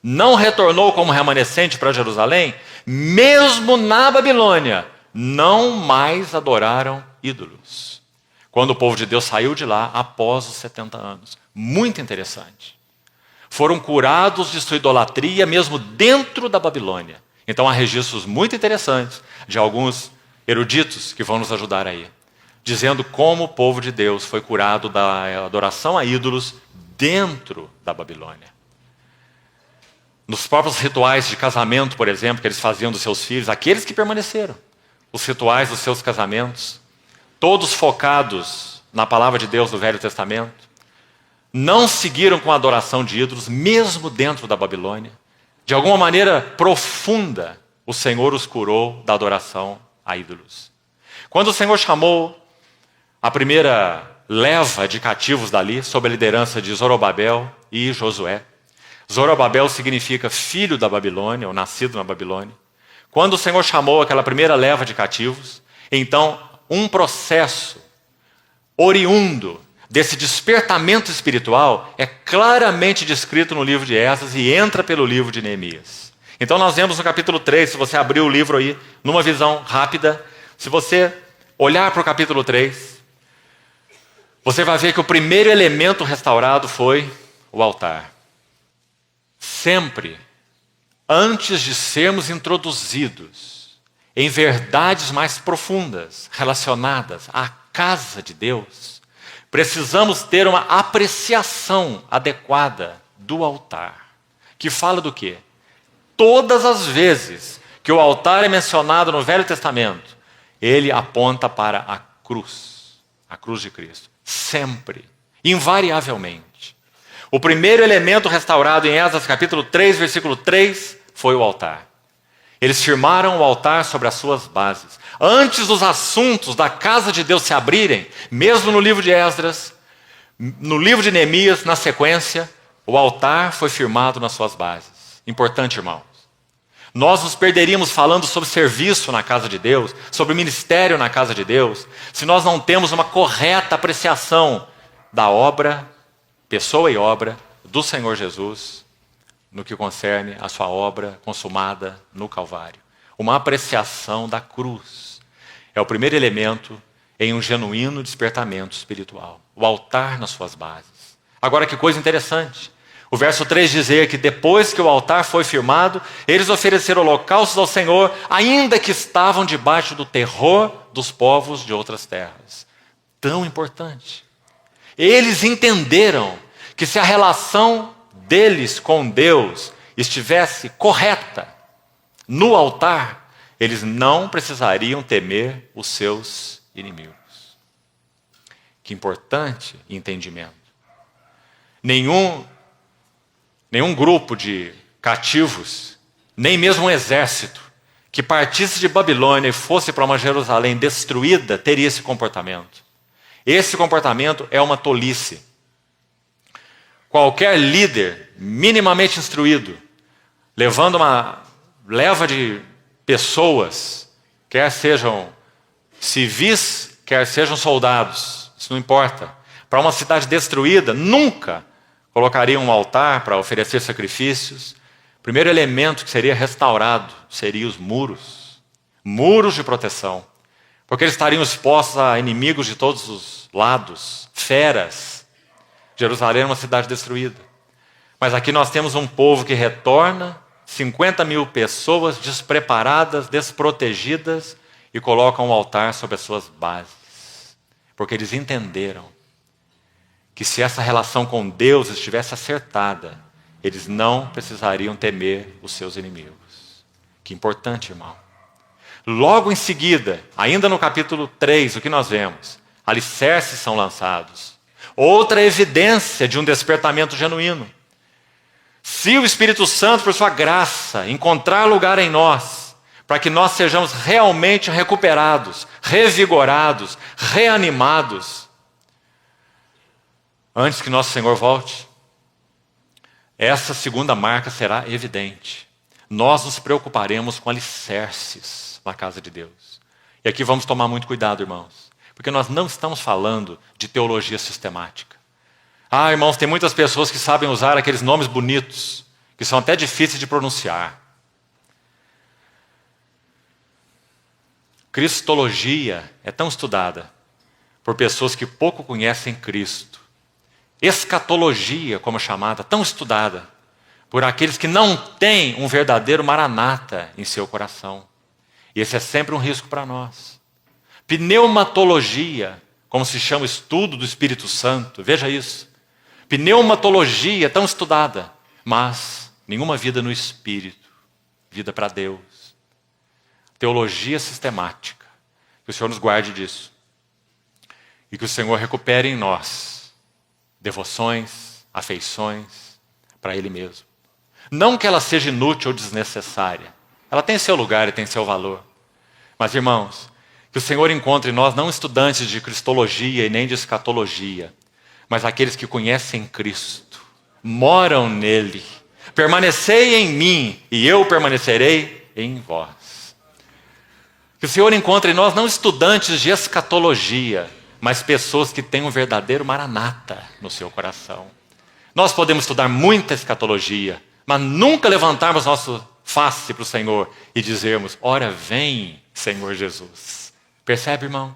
não retornou como remanescente para Jerusalém, mesmo na Babilônia, não mais adoraram ídolos. Quando o povo de Deus saiu de lá após os 70 anos. Muito interessante. Foram curados de sua idolatria mesmo dentro da Babilônia. Então há registros muito interessantes de alguns eruditos que vão nos ajudar aí, dizendo como o povo de Deus foi curado da adoração a ídolos dentro da Babilônia. Nos próprios rituais de casamento, por exemplo, que eles faziam dos seus filhos, aqueles que permaneceram, os rituais dos seus casamentos, todos focados na palavra de Deus do Velho Testamento, não seguiram com a adoração de ídolos, mesmo dentro da Babilônia. De alguma maneira profunda, o Senhor os curou da adoração a ídolos. Quando o Senhor chamou a primeira leva de cativos dali, sob a liderança de Zorobabel e Josué. Zorobabel significa filho da Babilônia, ou nascido na Babilônia. Quando o Senhor chamou aquela primeira leva de cativos, então um processo oriundo desse despertamento espiritual é claramente descrito no livro de Esdras e entra pelo livro de Neemias. Então nós vemos no capítulo 3, se você abrir o livro aí, numa visão rápida, se você olhar para o capítulo 3, você vai ver que o primeiro elemento restaurado foi o altar. Sempre, antes de sermos introduzidos em verdades mais profundas relacionadas à casa de Deus, precisamos ter uma apreciação adequada do altar. Que fala do quê? Todas as vezes que o altar é mencionado no Velho Testamento, ele aponta para a cruz de Cristo. Sempre, invariavelmente. O primeiro elemento restaurado em Esdras capítulo 3, versículo 3, foi o altar. Eles firmaram o altar sobre as suas bases. Antes dos assuntos da casa de Deus se abrirem, mesmo no livro de Esdras, no livro de Neemias, na sequência, o altar foi firmado nas suas bases. Importante, irmãos. Nós nos perderíamos falando sobre serviço na casa de Deus, sobre ministério na casa de Deus, se nós não temos uma correta apreciação da obra, pessoa e obra, do Senhor Jesus, no que concerne a sua obra consumada no Calvário. Uma apreciação da cruz. É o primeiro elemento em um genuíno despertamento espiritual. O altar nas suas bases. Agora, que coisa interessante. O verso 3 dizer que depois que o altar foi firmado, eles ofereceram holocaustos ao Senhor, ainda que estavam debaixo do terror dos povos de outras terras. Tão importante. Eles entenderam que se a relação deles com Deus estivesse correta no altar, eles não precisariam temer os seus inimigos. Que importante entendimento. Nenhum grupo de cativos, nem mesmo um exército, que partisse de Babilônia e fosse para uma Jerusalém destruída, teria esse comportamento. Esse comportamento é uma tolice. Qualquer líder minimamente instruído, levando uma leva de pessoas, quer sejam civis, quer sejam soldados, isso não importa, para uma cidade destruída, nunca colocaria um altar para oferecer sacrifícios. O primeiro elemento que seria restaurado seria os muros de proteção, porque eles estariam expostos a inimigos de todos os lados, feras. Jerusalém é uma cidade destruída. Mas aqui nós temos um povo que retorna, 50 mil pessoas despreparadas, desprotegidas, e colocam um altar sobre as suas bases. Porque eles entenderam que se essa relação com Deus estivesse acertada, eles não precisariam temer os seus inimigos. Que importante, irmão. Logo em seguida, ainda no capítulo 3, o que nós vemos? Alicerces são lançados. Outra evidência de um despertamento genuíno. Se o Espírito Santo, por sua graça, encontrar lugar em nós, para que nós sejamos realmente recuperados, revigorados, reanimados, antes que nosso Senhor volte, essa segunda marca será evidente. Nós nos preocuparemos com alicerces na casa de Deus. E aqui vamos tomar muito cuidado, irmãos. Porque nós não estamos falando de teologia sistemática. Irmãos, tem muitas pessoas que sabem usar aqueles nomes bonitos, que são até difíceis de pronunciar. Cristologia é tão estudada por pessoas que pouco conhecem Cristo. Escatologia, como chamada, tão estudada por aqueles que não têm um verdadeiro maranata em seu coração. E esse é sempre um risco para nós. Pneumatologia, como se chama o estudo do Espírito Santo, veja isso. Pneumatologia tão estudada, mas nenhuma vida no Espírito, vida para Deus. Teologia sistemática, que o Senhor nos guarde disso. E que o Senhor recupere em nós devoções, afeições para Ele mesmo. Não que ela seja inútil ou desnecessária. Ela tem seu lugar e tem seu valor. Mas, irmãos, que o Senhor encontre em nós não estudantes de cristologia e nem de escatologia, mas aqueles que conhecem Cristo, moram nele. Permanecei em mim e eu permanecerei em vós. Que o Senhor encontre em nós não estudantes de escatologia, mas pessoas que têm um verdadeiro maranata no seu coração. Nós podemos estudar muita escatologia, mas nunca levantarmos nosso face para o Senhor e dizermos, ora vem, Senhor Jesus. Percebe, irmão?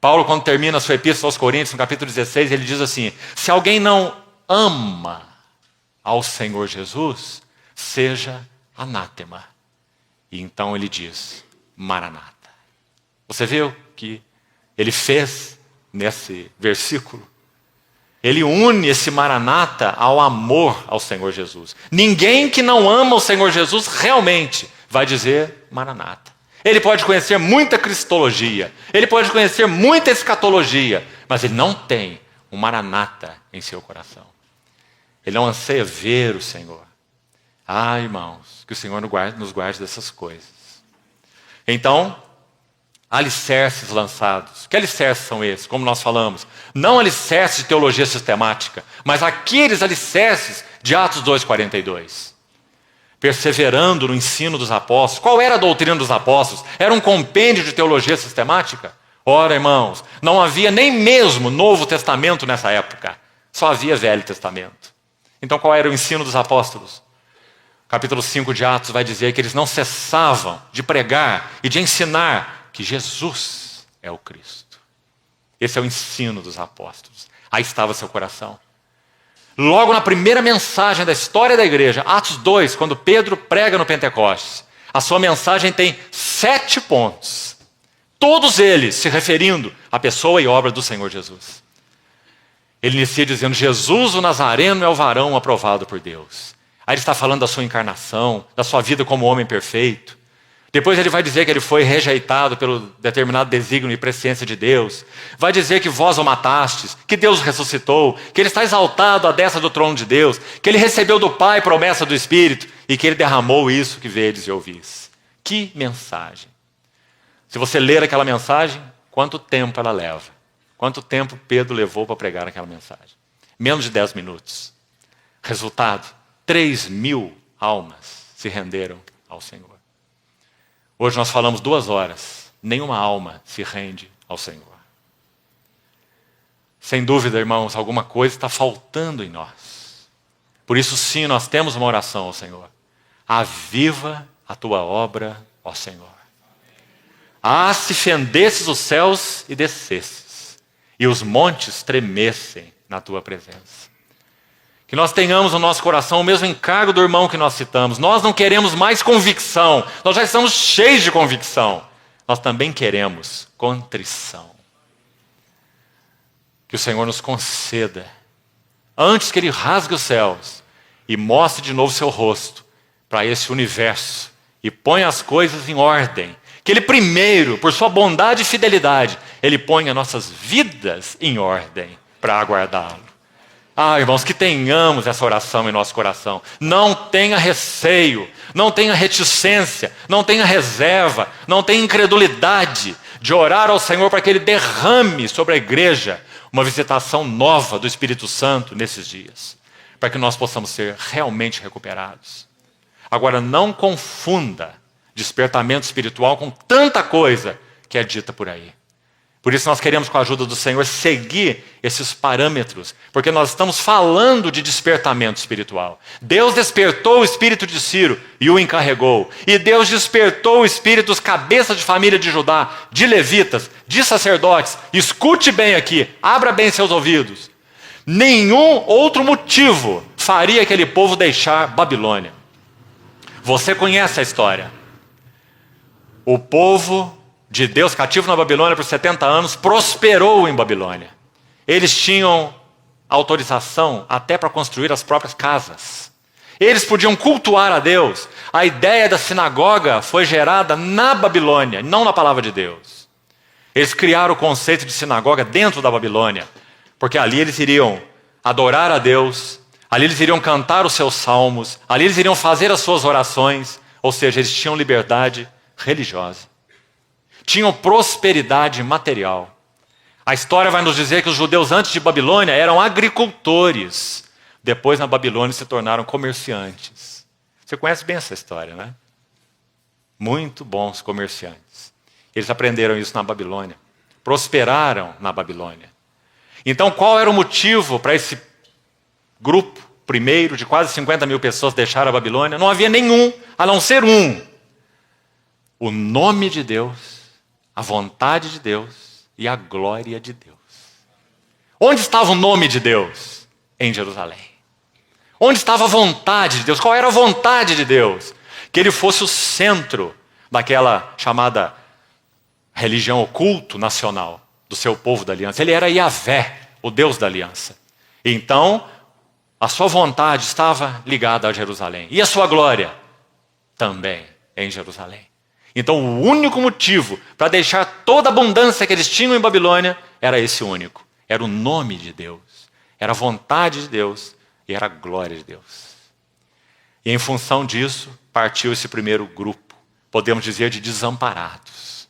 Paulo, quando termina a sua epístola aos Coríntios, no capítulo 16, ele diz assim, se alguém não ama ao Senhor Jesus, seja anátema. E então ele diz, Maranata. Você viu o que ele fez nesse versículo? Ele une esse Maranata ao amor ao Senhor Jesus. Ninguém que não ama o Senhor Jesus realmente vai dizer Maranata. Ele pode conhecer muita cristologia, ele pode conhecer muita escatologia, mas ele não tem um Maranata em seu coração. Ele não anseia ver o Senhor. Ah, irmãos, que o Senhor nos guarde dessas coisas. Então, alicerces lançados. Que alicerces são esses? Como nós falamos, não alicerces de teologia sistemática, mas aqueles alicerces de Atos 2:42. Perseverando no ensino dos apóstolos. Qual era a doutrina dos apóstolos? Era um compêndio de teologia sistemática? Ora, irmãos, não havia nem mesmo Novo Testamento nessa época. Só havia Velho Testamento. Então qual era o ensino dos apóstolos? Capítulo 5 de Atos vai dizer que eles não cessavam de pregar e de ensinar que Jesus é o Cristo. Esse é o ensino dos apóstolos. Aí estava seu coração. Logo na primeira mensagem da história da igreja, Atos 2, quando Pedro prega no Pentecostes, a sua mensagem tem 7 pontos. Todos eles se referindo à pessoa e obra do Senhor Jesus. Ele inicia dizendo, Jesus o Nazareno é o varão aprovado por Deus. Aí ele está falando da sua encarnação, da sua vida como homem perfeito. Depois ele vai dizer que ele foi rejeitado pelo determinado desígnio e presciência de Deus. Vai dizer que vós o matastes, que Deus o ressuscitou, que ele está exaltado à destra do trono de Deus, que ele recebeu do Pai promessa do Espírito e que ele derramou isso que vedes e ouvis. Que mensagem! Se você ler aquela mensagem, quanto tempo ela leva? Quanto tempo Pedro levou para pregar aquela mensagem? Menos de 10 minutos. Resultado, 3.000 almas se renderam ao Senhor. Hoje nós falamos 2 horas, nenhuma alma se rende ao Senhor. Sem dúvida, irmãos, alguma coisa está faltando em nós. Por isso sim, nós temos uma oração ao Senhor. Aviva a tua obra, ó Senhor. Ah, se fendesses os céus e descesses, e os montes tremessem na tua presença. Que nós tenhamos no nosso coração o mesmo encargo do irmão que nós citamos. Nós não queremos mais convicção. Nós já estamos cheios de convicção. Nós também queremos contrição. Que o Senhor nos conceda, antes que Ele rasgue os céus e mostre de novo seu rosto para esse universo e ponha as coisas em ordem. Que Ele primeiro, por sua bondade e fidelidade, Ele ponha nossas vidas em ordem para aguardá-lo. Ah, irmãos, que tenhamos essa oração em nosso coração. Não tenha receio, não tenha reticência, não tenha reserva, não tenha incredulidade de orar ao Senhor para que Ele derrame sobre a igreja uma visitação nova do Espírito Santo nesses dias, para que nós possamos ser realmente recuperados. Agora, não confunda despertamento espiritual com tanta coisa que é dita por aí. Por isso nós queremos, com a ajuda do Senhor, seguir esses parâmetros, porque nós estamos falando de despertamento espiritual. Deus despertou o espírito de Ciro e o encarregou. E Deus despertou o espírito dos cabeças de família de Judá, de levitas, de sacerdotes. Escute bem aqui, abra bem seus ouvidos. Nenhum outro motivo faria aquele povo deixar Babilônia. Você conhece a história. O povo de Deus, cativo na Babilônia por 70 anos, prosperou em Babilônia. Eles tinham autorização até para construir as próprias casas. Eles podiam cultuar a Deus. A ideia da sinagoga foi gerada na Babilônia, não na palavra de Deus. Eles criaram o conceito de sinagoga dentro da Babilônia, porque ali eles iriam adorar a Deus, ali eles iriam cantar os seus salmos, ali eles iriam fazer as suas orações, ou seja, eles tinham liberdade religiosa. Tinham prosperidade material. A história vai nos dizer que os judeus antes de Babilônia eram agricultores. Depois, na Babilônia, se tornaram comerciantes. Você conhece bem essa história, né? Muito bons comerciantes. Eles aprenderam isso na Babilônia. Prosperaram na Babilônia. Então, qual era o motivo para esse grupo primeiro de quase 50 mil pessoas deixar a Babilônia? Não havia nenhum, a não ser um. O nome de Deus, a vontade de Deus e a glória de Deus. Onde estava o nome de Deus? Em Jerusalém. Onde estava a vontade de Deus? Qual era a vontade de Deus? Que ele fosse o centro daquela chamada religião oculto nacional do seu povo da aliança. Ele era Yahvé, o Deus da aliança. Então, a sua vontade estava ligada a Jerusalém. E a sua glória? Também em Jerusalém. Então, o único motivo para deixar toda a abundância que eles tinham em Babilônia era esse único. Era o nome de Deus, era a vontade de Deus e era a glória de Deus. E em função disso, partiu esse primeiro grupo, podemos dizer de desamparados.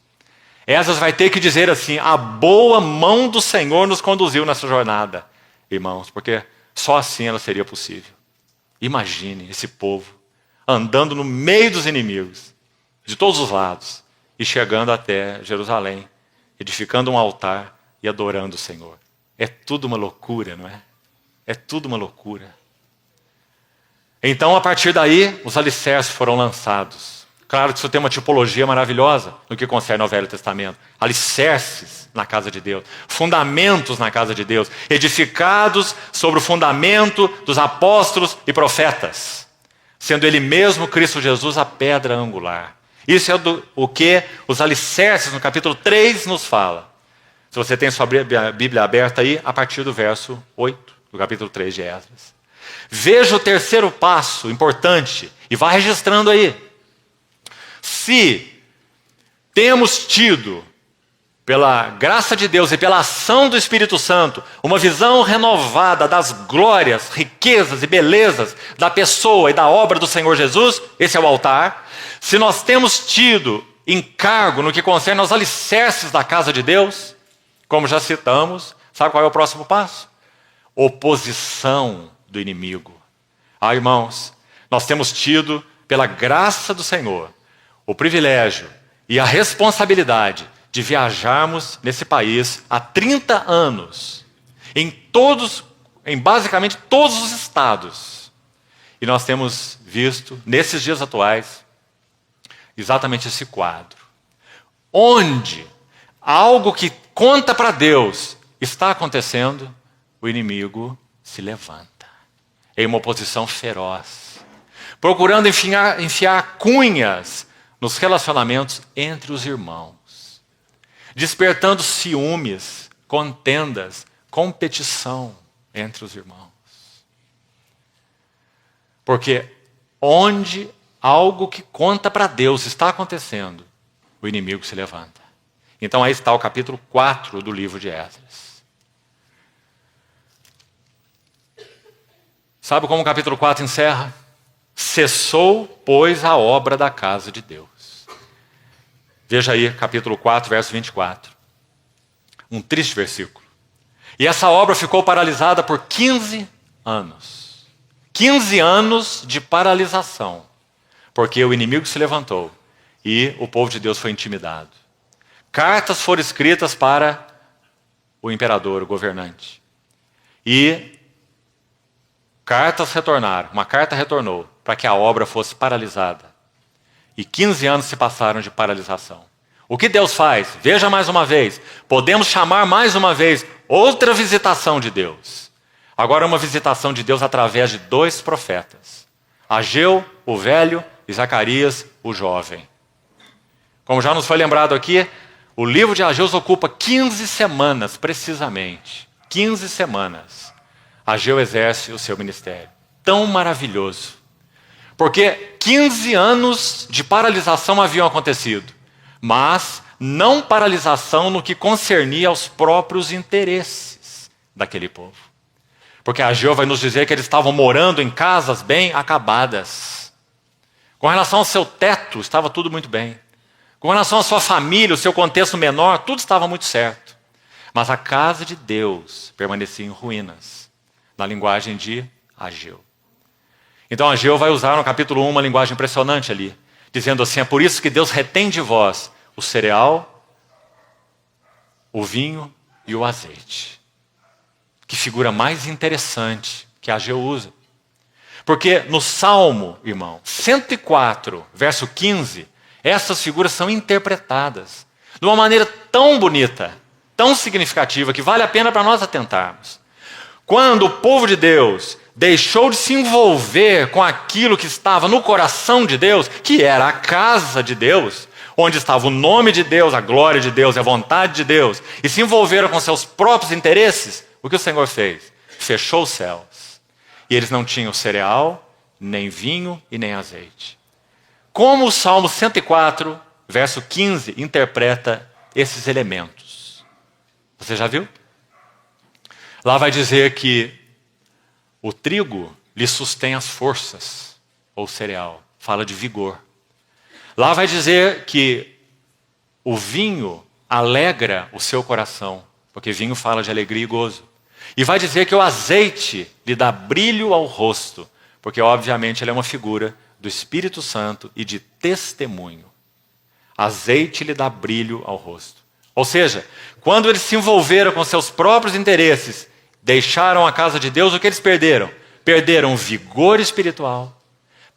Esdras vai ter que dizer assim: a boa mão do Senhor nos conduziu nessa jornada, irmãos, porque só assim ela seria possível. Imagine esse povo andando no meio dos inimigos, de todos os lados, e chegando até Jerusalém, edificando um altar e adorando o Senhor. É tudo uma loucura, não é? É tudo uma loucura. Então, a partir daí, os alicerces foram lançados. Claro que isso tem uma tipologia maravilhosa no que concerne ao Velho Testamento. Alicerces na casa de Deus, fundamentos na casa de Deus, edificados sobre o fundamento dos apóstolos e profetas, sendo Ele mesmo, Cristo Jesus, a pedra angular. Isso é o que os alicerces no capítulo 3 nos fala. Se você tem sua Bíblia aberta aí, a partir do verso 8, do capítulo 3 de Esdras. Veja o terceiro passo importante e vá registrando aí. Se temos tido, pela graça de Deus e pela ação do Espírito Santo, uma visão renovada das glórias, riquezas e belezas da pessoa e da obra do Senhor Jesus, esse é o altar. Se nós temos tido encargo no que concerne aos alicerces da casa de Deus, como já citamos, sabe qual é o próximo passo? Oposição do inimigo. Irmãos, nós temos tido, pela graça do Senhor, o privilégio e a responsabilidade de viajarmos nesse país há 30 anos, em basicamente todos os estados. E nós temos visto, nesses dias atuais, exatamente esse quadro. Onde algo que conta para Deus está acontecendo, o inimigo se levanta em uma oposição feroz, procurando enfiar cunhas nos relacionamentos entre os irmãos, despertando ciúmes, contendas, competição entre os irmãos. Porque onde algo que conta para Deus está acontecendo, o inimigo se levanta. Então aí está o capítulo 4 do livro de Esdras. Sabe como o capítulo 4 encerra? Cessou, pois, a obra da casa de Deus. Veja aí, capítulo 4, verso 24. Um triste versículo. E essa obra ficou paralisada por 15 anos. 15 anos de paralisação. Porque o inimigo se levantou e o povo de Deus foi intimidado. cartas foram escritas para o imperador, o governante. E cartas retornaram, uma carta retornou para que a obra fosse paralisada. E 15 anos se passaram de paralisação. O que Deus faz? Veja mais uma vez. Podemos chamar mais uma vez outra visitação de Deus. Agora uma visitação de Deus através de 2 profetas. Ageu, o velho, e Zacarias, o jovem. Como já nos foi lembrado aqui, o livro de Ageu ocupa 15 semanas, precisamente. 15 semanas. Ageu exerce o seu ministério. Tão maravilhoso. Porque 15 anos de paralisação haviam acontecido. Mas não paralisação no que concernia aos próprios interesses daquele povo. Porque Ageu vai nos dizer que eles estavam morando em casas bem acabadas. Com relação ao seu teto, estava tudo muito bem. Com relação à sua família, o seu contexto menor, tudo estava muito certo. Mas a casa de Deus permanecia em ruínas, na linguagem de Ageu. Então Ageu vai usar no capítulo 1 uma linguagem impressionante ali, dizendo assim: é por isso que Deus retém de vós o cereal, o vinho e o azeite. Que figura mais interessante que Ageu usa. Porque no Salmo, irmão, 104, verso 15, essas figuras são interpretadas de uma maneira tão bonita, tão significativa, que vale a pena para nós atentarmos. Quando o povo de Deus deixou de se envolver com aquilo que estava no coração de Deus, que era a casa de Deus, onde estava o nome de Deus, a glória de Deus, a vontade de Deus, e se envolveram com seus próprios interesses, o que o Senhor fez? Fechou os céus. E eles não tinham cereal, nem vinho e nem azeite. Como o Salmo 104, verso 15, interpreta esses elementos? Você já viu? Lá vai dizer que o trigo lhe sustém as forças, ou cereal, fala de vigor. Lá vai dizer que o vinho alegra o seu coração, porque vinho fala de alegria e gozo. E vai dizer que o azeite lhe dá brilho ao rosto, porque obviamente ele é uma figura do Espírito Santo e de testemunho. Azeite lhe dá brilho ao rosto. Ou seja, quando eles se envolveram com seus próprios interesses, deixaram a casa de Deus, o que eles perderam? Perderam vigor espiritual,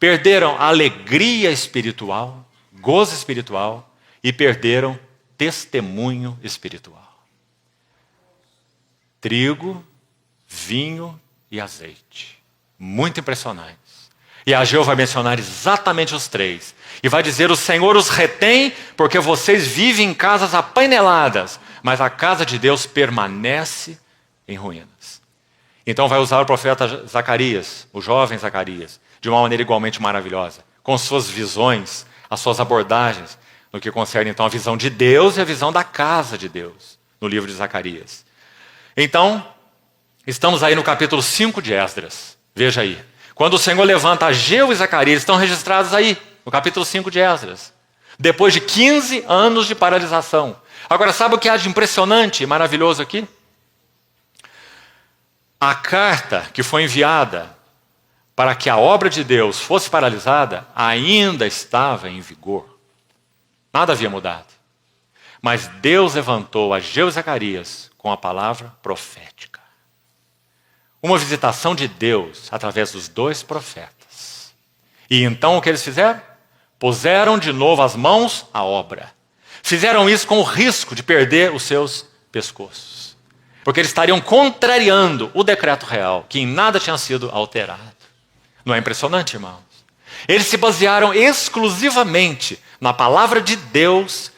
perderam alegria espiritual, gozo espiritual e perderam testemunho espiritual. Trigo, vinho e azeite. Muito impressionantes. E Ageu vai mencionar exatamente os 3. E vai dizer: o Senhor os retém porque vocês vivem em casas apaineladas, mas a casa de Deus permanece em ruínas. Então vai usar o profeta Zacarias, o jovem Zacarias, de uma maneira igualmente maravilhosa, com suas visões, as suas abordagens, no que concerne então a visão de Deus e a visão da casa de Deus, no livro de Zacarias. Então, estamos aí no capítulo 5 de Esdras. Veja aí. Quando o Senhor levanta Ageu e Zacarias, estão registrados aí, no capítulo 5 de Esdras. Depois de 15 anos de paralisação. Agora, sabe o que há de impressionante e maravilhoso aqui? A carta que foi enviada para que a obra de Deus fosse paralisada ainda estava em vigor. Nada havia mudado. Mas Deus levantou Ageu e Zacarias com a palavra profética. Uma visitação de Deus através dos 2 profetas. E então o que eles fizeram? Puseram de novo as mãos à obra. Fizeram isso com o risco de perder os seus pescoços. Porque eles estariam contrariando o decreto real, que em nada tinha sido alterado. Não é impressionante, irmãos? Eles se basearam exclusivamente na palavra de Deus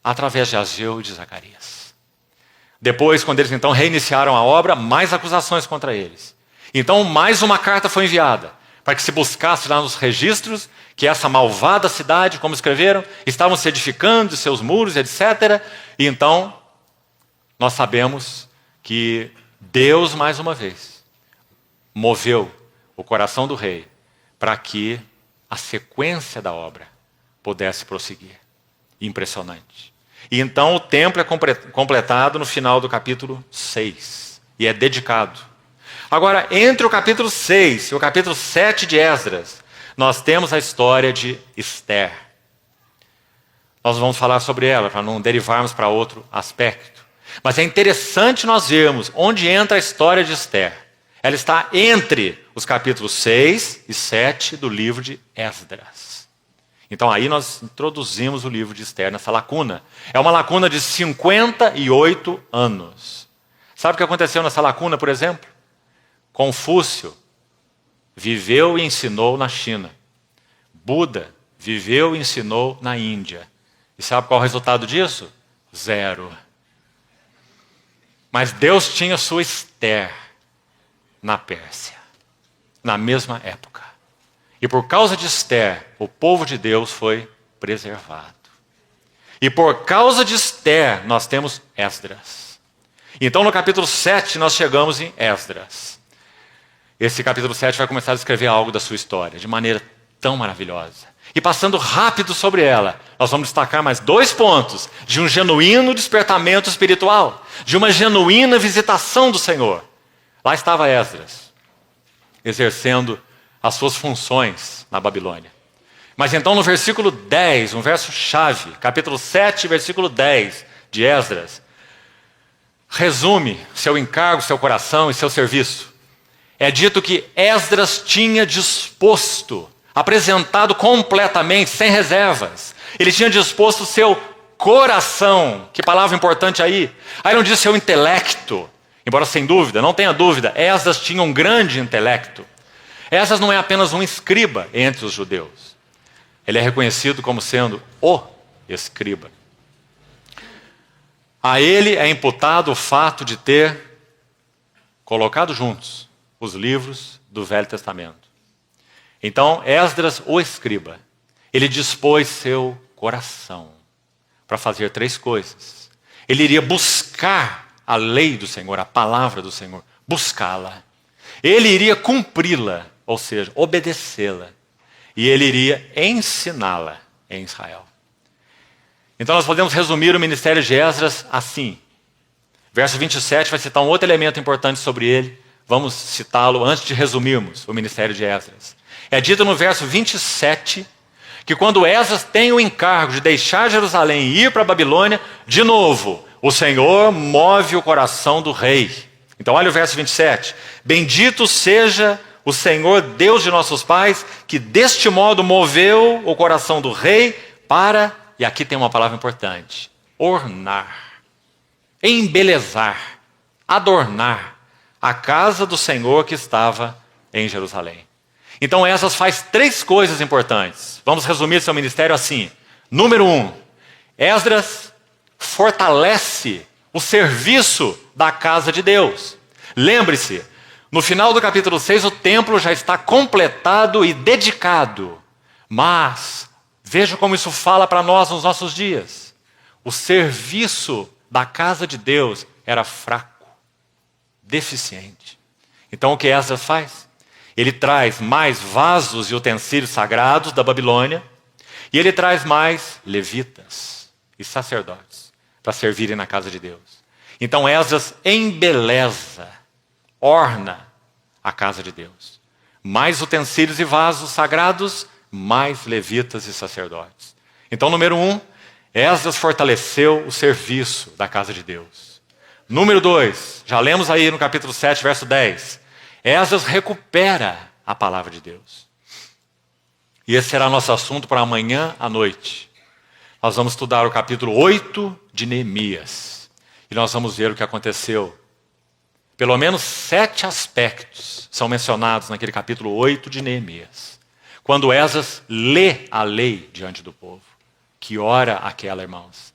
através de Ageu e de Zacarias. Depois, quando eles então reiniciaram a obra, mais acusações contra eles. Então, mais uma carta foi enviada, para que se buscasse lá nos registros que essa malvada cidade, como escreveram, estavam se edificando de seus muros, etc. E então, nós sabemos que Deus, mais uma vez, moveu o coração do rei para que a sequência da obra pudesse prosseguir. Impressionante. E então o templo é completado no final do capítulo 6. E é dedicado. Agora, entre o capítulo 6 e o capítulo 7 de Esdras, nós temos a história de Esther. nós vamos falar sobre ela, para não derivarmos para outro aspecto. Mas é interessante nós vermos onde entra a história de Esther. Ela está entre os capítulos 6 e 7 do livro de Esdras. Então aí nós introduzimos o livro de Esther nessa lacuna. É uma lacuna de 58 anos. Sabe o que aconteceu nessa lacuna, por exemplo? Confúcio viveu e ensinou na China. Buda viveu e ensinou na Índia. E sabe qual é o resultado disso? 0. Mas Deus tinha sua Esther na Pérsia, na mesma época. E por causa de Esther, o povo de Deus foi preservado. E por causa de Esther, nós temos Esdras. Então no capítulo 7 nós chegamos em Esdras. Esse capítulo 7 vai começar a descrever algo da sua história, de maneira tão maravilhosa. E passando rápido sobre ela, nós vamos destacar mais 2 pontos de um genuíno despertamento espiritual, de uma genuína visitação do Senhor. Lá estava Esdras, exercendo as suas funções na Babilônia. Mas então no versículo 10, um verso chave, capítulo 7, versículo 10 de Esdras, resume seu encargo, seu coração e seu serviço. É dito que Esdras tinha disposto, apresentado completamente, sem reservas. Ele tinha disposto seu coração. Que palavra importante aí. Aí não diz seu intelecto. Embora sem dúvida, não tenha dúvida, Esdras tinha um grande intelecto. Esdras não é apenas um escriba entre os judeus. Ele é reconhecido como sendo o escriba. A ele é imputado o fato de ter colocado juntos os livros do Velho Testamento. Então, Esdras, o escriba, ele dispôs seu coração para fazer 3 coisas. Ele iria buscar a lei do Senhor, a palavra do Senhor, buscá-la. Ele iria cumpri-la, ou seja, obedecê-la. E ele iria ensiná-la em Israel. Então nós podemos resumir o ministério de Esdras assim. Verso 27 vai citar um outro elemento importante sobre ele. Vamos citá-lo antes de resumirmos o ministério de Esdras. É dito no verso 27 que quando Esdras tem o encargo de deixar Jerusalém e ir para a Babilônia, de novo, o Senhor move o coração do rei. Então olha o verso 27. Bendito seja o Senhor Deus de nossos pais, que deste modo moveu o coração do rei para, e aqui tem uma palavra importante, ornar, embelezar, adornar a casa do Senhor que estava em Jerusalém. Então Esdras faz 3 coisas importantes. Vamos resumir seu ministério assim. Número 1, Esdras fortalece o serviço da casa de Deus. Lembre-se, no final do capítulo 6 o templo já está completado e dedicado. Mas veja como isso fala para nós nos nossos dias. O serviço da casa de Deus era fraco, deficiente. Então o que Esdras faz? Ele traz mais vasos e utensílios sagrados da Babilônia e ele traz mais levitas e sacerdotes para servirem na casa de Deus. Então Esdras embeleza, orna a casa de Deus. Mais utensílios e vasos sagrados, mais levitas e sacerdotes. Então, número 1, Esdras fortaleceu o serviço da casa de Deus. Número 2, já lemos aí no capítulo 7, verso 10. Esdras recupera a palavra de Deus. E esse será nosso assunto para amanhã à noite. Nós vamos estudar o capítulo 8 de Neemias. E nós vamos ver o que aconteceu. Pelo menos 7 aspectos são mencionados naquele capítulo 8 de Neemias. Quando Esdras lê a lei diante do povo. Que hora aquela, irmãos?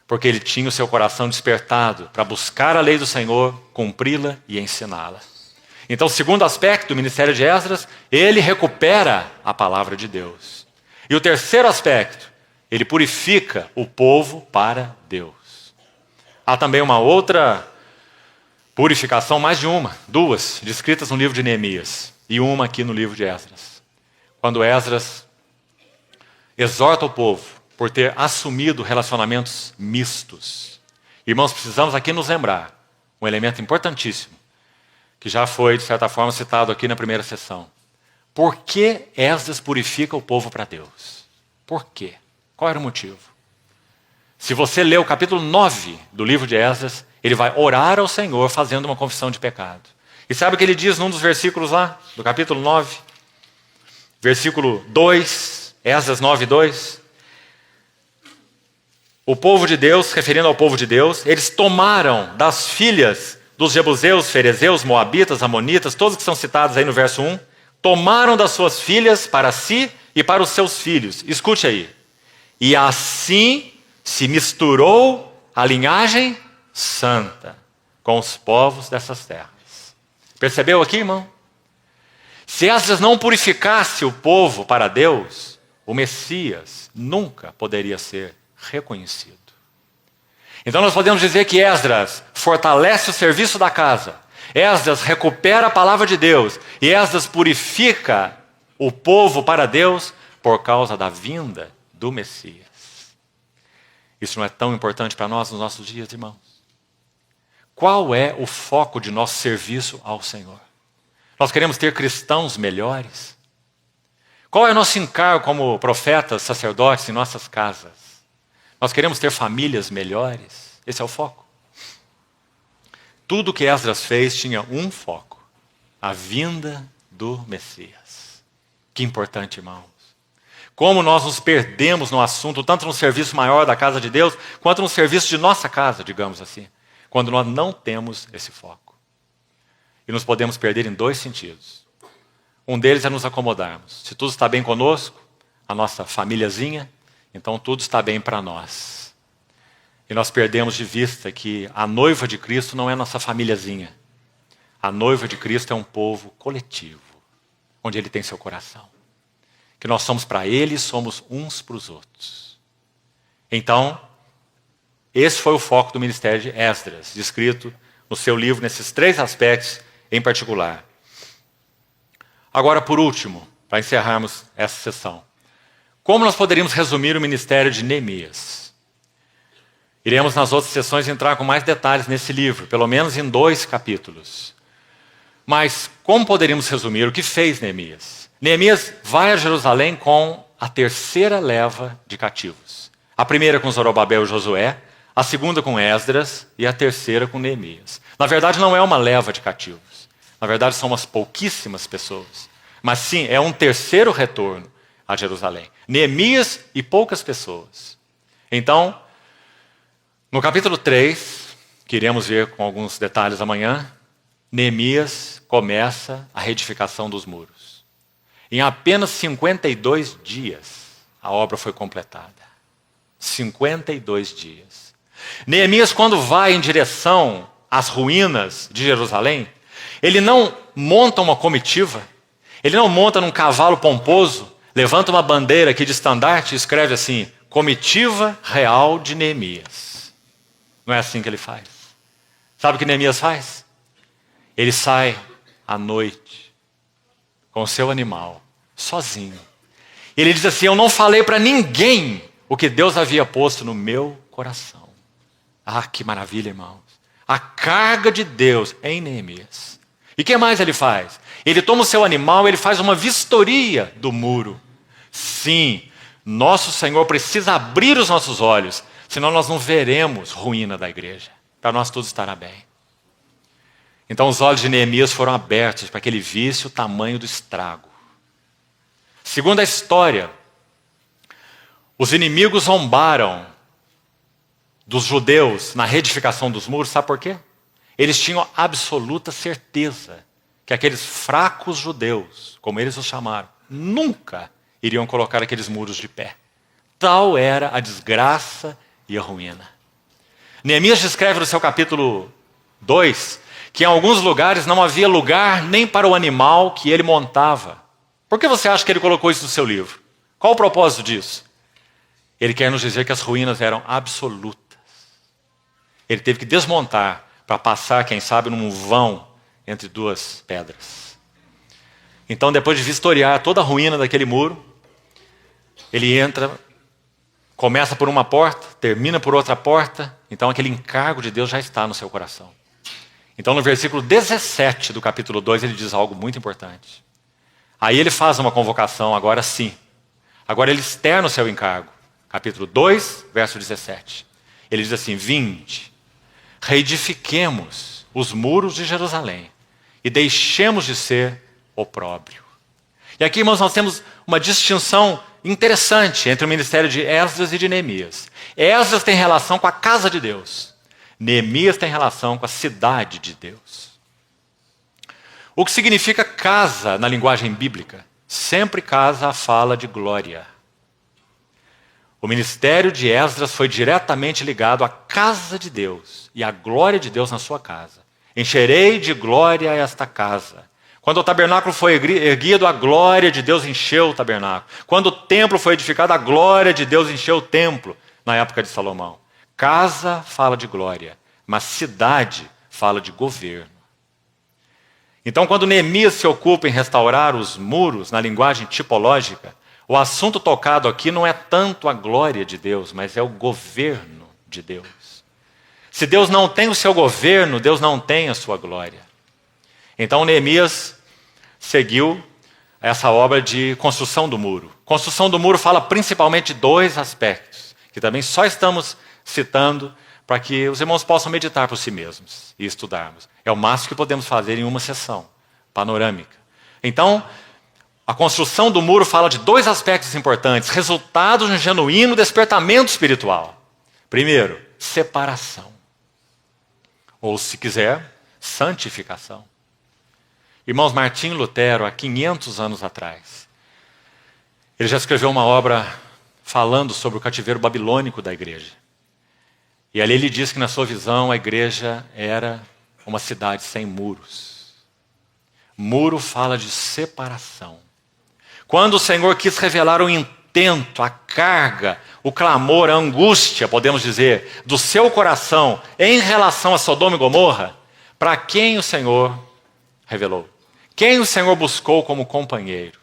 Porque ele tinha o seu coração despertado para buscar a lei do Senhor, cumpri-la e ensiná-la. Então, o segundo aspecto do ministério de Esdras, ele recupera a palavra de Deus. E o terceiro aspecto, ele purifica o povo para Deus. Há também uma outra purificação, mais de uma, 2, descritas no livro de Neemias. E uma aqui no livro de Esdras. Quando Esdras exorta o povo por ter assumido relacionamentos mistos. Irmãos, precisamos aqui nos lembrar um elemento importantíssimo, que já foi, de certa forma, citado aqui na primeira sessão. Por que Esdras purifica o povo para Deus? Por quê? Qual era o motivo? Se você ler o capítulo 9 do livro de Esdras, ele vai orar ao Senhor fazendo uma confissão de pecado. E sabe o que ele diz num dos versículos lá, do capítulo 9? Versículo 2, Esdras 9, 2. O povo de Deus, referindo ao povo de Deus, eles tomaram das filhas dos jebuseus, ferezeus, moabitas, amonitas, todos que são citados aí no verso 1, tomaram das suas filhas para si e para os seus filhos. Escute aí. E assim se misturou a linhagem santa com os povos dessas terras. Percebeu aqui, irmão? Se Esdras não purificasse o povo para Deus, o Messias nunca poderia ser reconhecido. Então nós podemos dizer que Esdras fortalece o serviço da casa, Esdras recupera a palavra de Deus e Esdras purifica o povo para Deus por causa da vinda do Messias. Isso não é tão importante para nós nos nossos dias, irmãos? Qual é o foco de nosso serviço ao Senhor? Nós queremos ter cristãos melhores? Qual é o nosso encargo como profetas, sacerdotes em nossas casas? Nós queremos ter famílias melhores? Esse é o foco. Tudo que Esdras fez tinha um foco: a vinda do Messias. Que importante, irmãos. Como nós nos perdemos no assunto, tanto no serviço maior da casa de Deus, quanto no serviço de nossa casa, digamos assim, quando nós não temos esse foco. E nos podemos perder em dois sentidos. Um deles é nos acomodarmos. Se tudo está bem conosco, a nossa famíliazinha, então tudo está bem para nós. E nós perdemos de vista que a noiva de Cristo não é nossa famíliazinha. A noiva de Cristo é um povo coletivo, onde Ele tem seu coração. Que nós somos para Ele e somos uns para os outros. Então, esse foi o foco do ministério de Esdras, descrito no seu livro, nesses três aspectos em particular. Agora, por último, para encerrarmos essa sessão, como nós poderíamos resumir o ministério de Neemias? Iremos nas outras sessões entrar com mais detalhes nesse livro, pelo menos em 2 capítulos. Mas como poderíamos resumir o que fez Neemias? Neemias vai a Jerusalém com a terceira leva de cativos. A primeira com Zorobabel e Josué, a segunda com Esdras e a terceira com Neemias. Na verdade, não é uma leva de cativos. Na verdade, são umas pouquíssimas pessoas. Mas sim, é um terceiro retorno a Jerusalém. Neemias e poucas pessoas. Então, no capítulo 3, que iremos ver com alguns detalhes amanhã, Neemias começa a reedificação dos muros. Em apenas 52 dias, a obra foi completada. 52 dias. Neemias, quando vai em direção às ruínas de Jerusalém, ele não monta uma comitiva, ele não monta num cavalo pomposo, levanta uma bandeira aqui de estandarte e escreve assim: Comitiva Real de Neemias. Não é assim que ele faz. Sabe o que Neemias faz? Ele sai à noite com o seu animal, sozinho. Ele diz assim: eu não falei para ninguém o que Deus havia posto no meu coração. Ah, que maravilha, irmãos. A carga de Deus em Neemias. E o que mais ele faz? Ele toma o seu animal, ele faz uma vistoria do muro. Sim, nosso Senhor precisa abrir os nossos olhos, senão nós não veremos ruína da igreja. Para nós tudo estará bem. Então os olhos de Neemias foram abertos para que ele visse o tamanho do estrago. Segundo a história, os inimigos zombaram dos judeus na reedificação dos muros, sabe por quê? Eles tinham absoluta certeza que aqueles fracos judeus, como eles os chamaram, nunca iriam colocar aqueles muros de pé. Tal era a desgraça e a ruína. Neemias descreve no seu capítulo 2 que em alguns lugares não havia lugar nem para o animal que ele montava. Por que você acha que ele colocou isso no seu livro? Qual o propósito disso? Ele quer nos dizer que as ruínas eram absolutas. Ele teve que desmontar para passar, quem sabe, num vão entre duas pedras. Então, depois de vistoriar toda a ruína daquele muro, ele entra, começa por uma porta, termina por outra porta. Então, aquele encargo de Deus já está no seu coração. Então, no versículo 17 do capítulo 2, ele diz algo muito importante. Aí ele faz uma convocação, agora sim. Agora ele externa o seu encargo. Capítulo 2, verso 17. Ele diz assim: vinde, reedifiquemos os muros de Jerusalém e deixemos de ser opróbrio. E aqui, irmãos, nós temos uma distinção interessante entre o ministério de Esdras e de Neemias. Esdras tem relação com a casa de Deus. Neemias tem relação com a cidade de Deus. O que significa casa na linguagem bíblica? Sempre casa fala de glória. O ministério de Esdras foi diretamente ligado à casa de Deus e à glória de Deus na sua casa. Encherei de glória esta casa. Quando o tabernáculo foi erguido, a glória de Deus encheu o tabernáculo. Quando o templo foi edificado, a glória de Deus encheu o templo, na época de Salomão. Casa fala de glória, mas cidade fala de governo. Então, quando Neemias se ocupa em restaurar os muros, na linguagem tipológica, o assunto tocado aqui não é tanto a glória de Deus, mas é o governo de Deus. Se Deus não tem o seu governo, Deus não tem a sua glória. Então, Neemias seguiu essa obra de construção do muro. Construção do muro fala principalmente de dois aspectos, que também só estamos citando para que os irmãos possam meditar por si mesmos e estudarmos. É o máximo que podemos fazer em uma sessão panorâmica. Então, a construção do muro fala de dois aspectos importantes, resultados de um genuíno despertamento espiritual. Primeiro, separação. Ou, se quiser, santificação. Irmãos, Martim Lutero, há 500 anos atrás, ele já escreveu uma obra falando sobre o cativeiro babilônico da igreja. E ali ele diz que, na sua visão, a igreja era uma cidade sem muros. Muro fala de separação. Quando o Senhor quis revelar o intento, a carga, o clamor, a angústia, podemos dizer, do seu coração em relação a Sodoma e Gomorra, para quem o Senhor revelou? Quem o Senhor buscou como companheiro?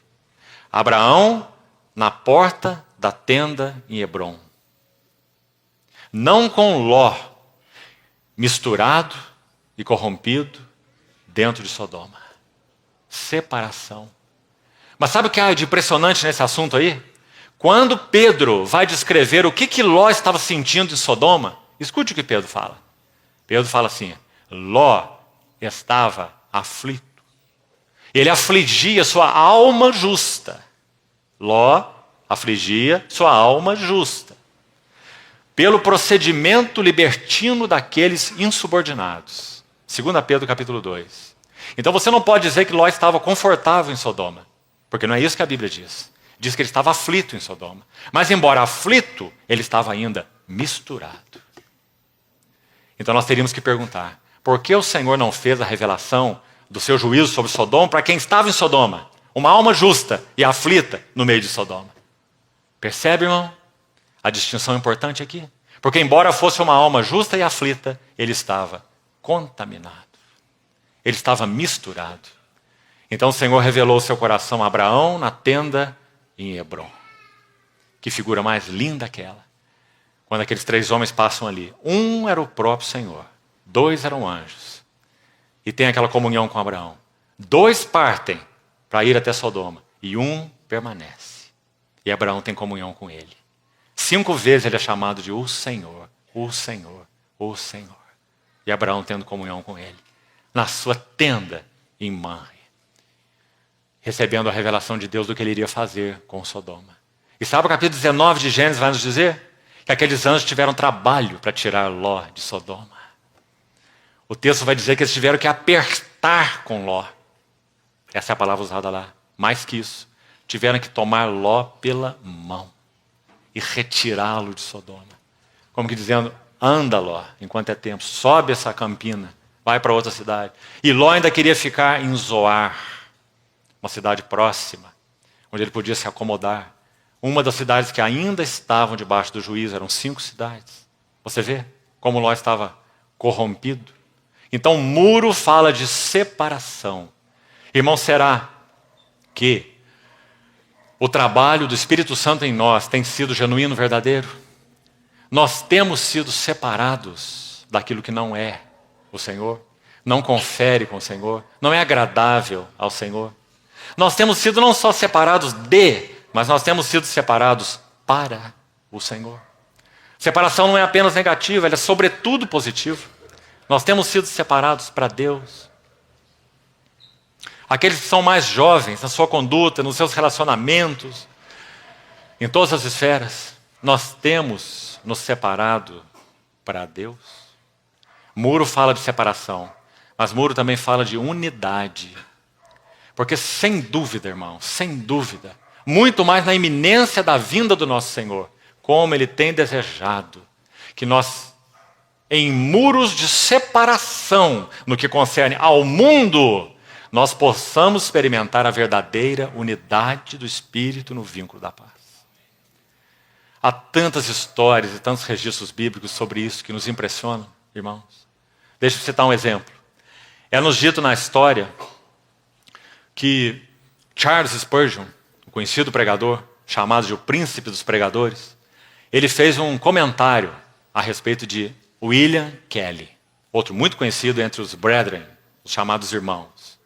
Abraão, na porta da tenda em Hebrom. Não com Ló, misturado e corrompido dentro de Sodoma. Separação. Mas sabe o que é de impressionante nesse assunto aí? Quando Pedro vai descrever o que Ló estava sentindo em Sodoma, escute o que Pedro fala. Pedro fala assim: Ló estava aflito. Ele afligia sua alma justa. Ló afligia sua alma justa pelo procedimento libertino daqueles insubordinados. 2 Pedro capítulo 2. Então você não pode dizer que Ló estava confortável em Sodoma, porque não é isso que a Bíblia diz. Diz que ele estava aflito em Sodoma. Mas embora aflito, ele estava ainda misturado. Então nós teríamos que perguntar: por que o Senhor não fez a revelação do seu juízo sobre Sodoma para quem estava em Sodoma? Uma alma justa e aflita no meio de Sodoma. Percebe, irmão? A distinção importante aqui. Porque embora fosse uma alma justa e aflita, ele estava contaminado. Ele estava misturado. Então o Senhor revelou o seu coração a Abraão na tenda em Hebrom. Que figura mais linda aquela. Quando aqueles 3 homens passam ali. Um era o próprio Senhor. 2 eram anjos. E tem aquela comunhão com Abraão. 2 partem para ir até Sodoma. E 1 permanece. E Abraão tem comunhão com ele. 5 vezes ele é chamado de o Senhor, o Senhor, o Senhor. E Abraão tendo comunhão com ele. Na sua tenda em Manre. Recebendo a revelação de Deus do que ele iria fazer com Sodoma. E sabe o capítulo 19 de Gênesis vai nos dizer? Que aqueles anjos tiveram trabalho para tirar Ló de Sodoma. O texto vai dizer que eles tiveram que apertar com Ló. Essa é a palavra usada lá. Mais que isso. Tiveram que tomar Ló pela mão. E retirá-lo de Sodoma. Como que dizendo: anda Ló, enquanto é tempo. Sobe essa campina. Vai para outra cidade. E Ló ainda queria ficar em Zoar. Uma cidade próxima. Onde ele podia se acomodar. Uma das cidades que ainda estavam debaixo do juízo. Eram 5 cidades. Você vê como Ló estava corrompido? Então, muro fala de separação. Irmão, será que o trabalho do Espírito Santo em nós tem sido genuíno, verdadeiro? Nós temos sido separados daquilo que não é o Senhor, não confere com o Senhor, não é agradável ao Senhor. Nós temos sido não só separados de, mas nós temos sido separados para o Senhor. Separação não é apenas negativa, ela é sobretudo positiva. Nós temos sido separados para Deus. Aqueles que são mais jovens na sua conduta, nos seus relacionamentos, em todas as esferas, nós temos nos separado para Deus. Muro fala de separação, mas muro também fala de unidade. Porque sem dúvida, irmão, sem dúvida, muito mais na iminência da vinda do nosso Senhor, como Ele tem desejado que nós, em muros de separação no que concerne ao mundo, nós possamos experimentar a verdadeira unidade do Espírito no vínculo da paz. Há tantas histórias e tantos registros bíblicos sobre isso que nos impressionam, irmãos. Deixa eu citar um exemplo. É-nos dito na história que Charles Spurgeon, um conhecido pregador, chamado de o príncipe dos pregadores, ele fez um comentário a respeito de William Kelly, outro muito conhecido entre os brethren, os chamados irmãos.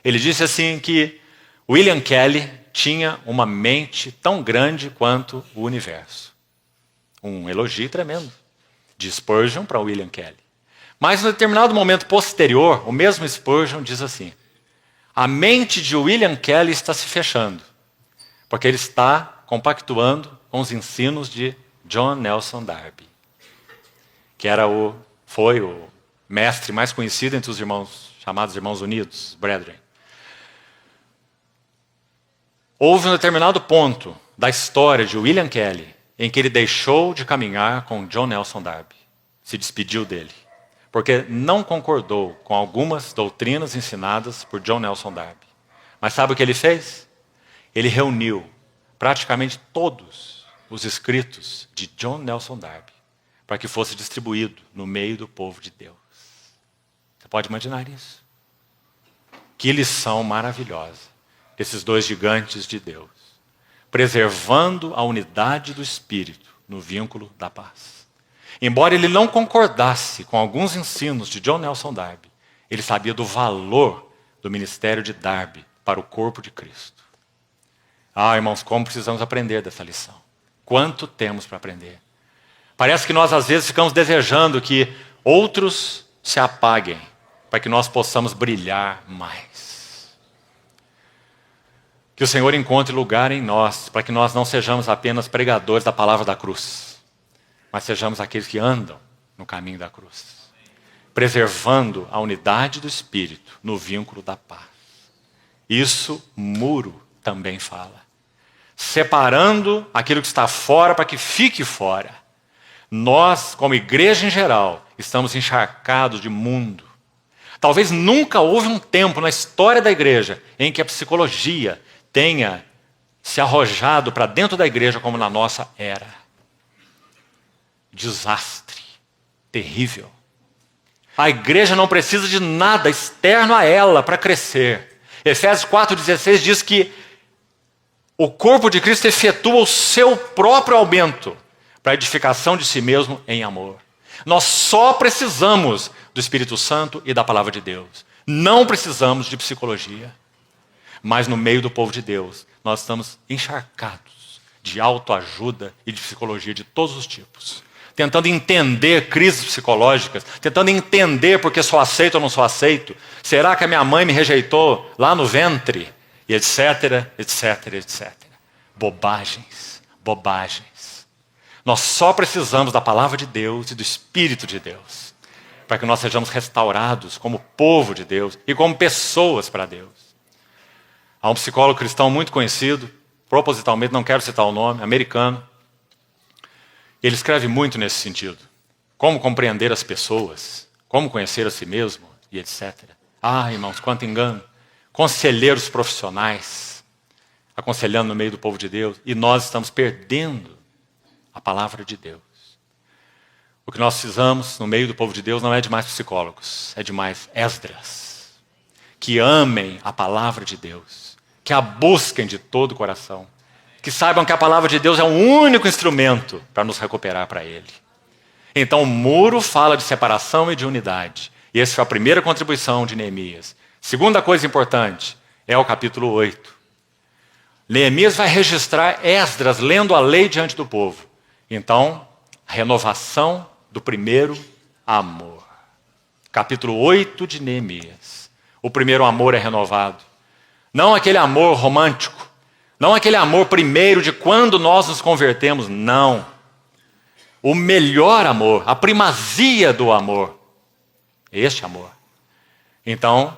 Ele disse assim que William Kelly tinha uma mente tão grande quanto o universo. Um elogio tremendo de Spurgeon para William Kelly. Mas, em determinado momento posterior, o mesmo Spurgeon diz assim: a mente de William Kelly está se fechando, porque ele está compactuando com os ensinos de John Nelson Darby, que foi o mestre mais conhecido entre os irmãos, chamados Irmãos Unidos, Brethren. Houve um determinado ponto da história de William Kelly em que ele deixou de caminhar com John Nelson Darby, se despediu dele, porque não concordou com algumas doutrinas ensinadas por John Nelson Darby. Mas sabe o que ele fez? Ele reuniu praticamente todos os escritos de John Nelson Darby para que fosse distribuído no meio do povo de Deus. Você pode imaginar isso? Que lição maravilhosa desses dois gigantes de Deus, preservando a unidade do Espírito no vínculo da paz. Embora ele não concordasse com alguns ensinos de John Nelson Darby, ele sabia do valor do ministério de Darby para o corpo de Cristo. Ah, irmãos, como precisamos aprender dessa lição. Quanto temos para aprender. Parece que nós às vezes ficamos desejando que outros se apaguem para que nós possamos brilhar mais. Que o Senhor encontre lugar em nós para que nós não sejamos apenas pregadores da palavra da cruz, mas sejamos aqueles que andam no caminho da cruz, preservando a unidade do Espírito no vínculo da paz. Isso Muro também fala. Separando aquilo que está fora para que fique fora. Nós, como igreja em geral, estamos encharcados de mundo. Talvez nunca houve um tempo na história da igreja em que a psicologia tenha se arrojado para dentro da igreja como na nossa era. Desastre. Terrível. A igreja não precisa de nada externo a ela para crescer. Efésios 4,16 diz que o corpo de Cristo efetua o seu próprio aumento para a edificação de si mesmo em amor. Nós só precisamos do Espírito Santo e da palavra de Deus. Não precisamos de psicologia. Mas no meio do povo de Deus, nós estamos encharcados de autoajuda e de psicologia de todos os tipos. Tentando entender crises psicológicas, tentando entender porque sou aceito ou não sou aceito. Será que a minha mãe me rejeitou lá no ventre? E etc, etc, etc. Bobagens, bobagens. Nós só precisamos da palavra de Deus e do Espírito de Deus para que nós sejamos restaurados como povo de Deus e como pessoas para Deus. Há um psicólogo cristão muito conhecido, propositalmente não quero citar o nome, americano. Ele escreve muito nesse sentido. Como compreender as pessoas, como conhecer a si mesmo e etc. Ah, irmãos, quanto engano. Conselheiros profissionais, aconselhando no meio do povo de Deus, e nós estamos perdendo a palavra de Deus. O que nós precisamos no meio do povo de Deus não é de mais psicólogos, é de mais Esdras, que amem a palavra de Deus, que a busquem de todo o coração, que saibam que a palavra de Deus é o único instrumento para nos recuperar para Ele. Então o muro fala de separação e de unidade, e essa foi a primeira contribuição de Neemias. Segunda coisa importante é o capítulo 8. Neemias vai registrar Esdras lendo a lei diante do povo. Então, Renovação do primeiro amor. Capítulo 8 de Neemias. O primeiro amor é renovado. Não aquele amor romântico. Não aquele amor primeiro de quando nós nos convertemos. Não. O melhor amor. A primazia do amor. Este amor. Então,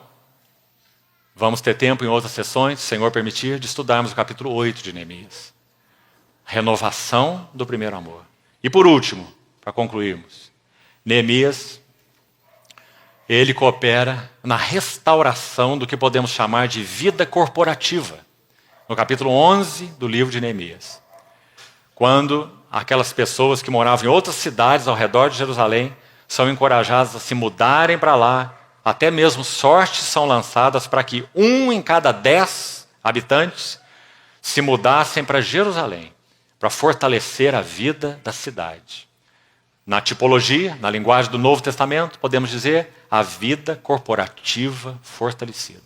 vamos ter tempo em outras sessões, se o Senhor permitir, de estudarmos o capítulo 8 de Neemias. Renovação do primeiro amor. E por último, para concluirmos, Neemias, ele coopera na restauração do que podemos chamar de vida corporativa. No capítulo 11 do livro de Neemias. Quando aquelas pessoas que moravam em outras cidades ao redor de Jerusalém são encorajadas a se mudarem para lá, até mesmo sortes são lançadas para que 1 em cada 10 habitantes se mudassem para Jerusalém, para fortalecer a vida da cidade. Na tipologia, na linguagem do Novo Testamento, podemos dizer a vida corporativa fortalecida.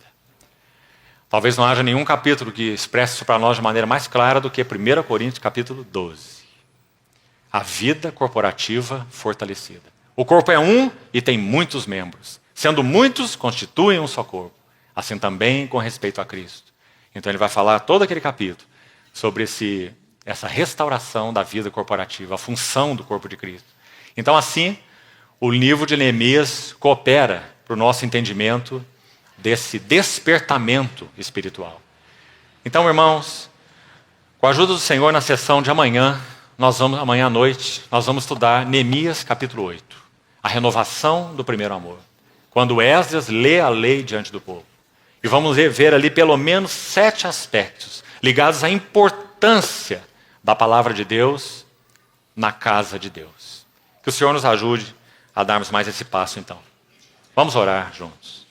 Talvez não haja nenhum capítulo que expresse isso para nós de maneira mais clara do que 1 Coríntios capítulo 12. A vida corporativa fortalecida. O corpo é um e tem muitos membros. Sendo muitos, constituem um só corpo. Assim também com respeito a Cristo. Então ele vai falar todo aquele capítulo sobre essa restauração da vida corporativa, a função do corpo de Cristo. Então assim, o livro de Neemias coopera para o nosso entendimento desse despertamento espiritual. Então, irmãos, com a ajuda do Senhor, na sessão de amanhã, amanhã à noite, nós vamos estudar Neemias capítulo 8. A renovação do primeiro amor. Quando Esdras lê a lei diante do povo. E vamos ver ali pelo menos 7 aspectos ligados à importância da palavra de Deus na casa de Deus. Que o Senhor nos ajude a darmos mais esse passo então. Vamos orar juntos.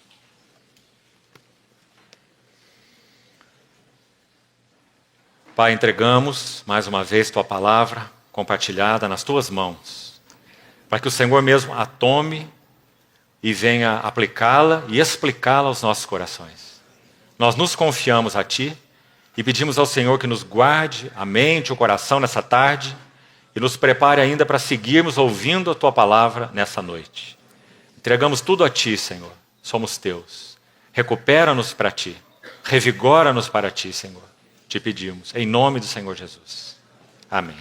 Pai, entregamos mais uma vez Tua palavra compartilhada nas Tuas mãos, para que o Senhor mesmo a tome e venha aplicá-la e explicá-la aos nossos corações. Nós nos confiamos a Ti e pedimos ao Senhor que nos guarde a mente e o coração nessa tarde e nos prepare ainda para seguirmos ouvindo a Tua palavra nessa noite. Entregamos tudo a Ti, Senhor. Somos Teus. Recupera-nos para Ti. Revigora-nos para Ti, Senhor. Te pedimos, em nome do Senhor Jesus. Amém.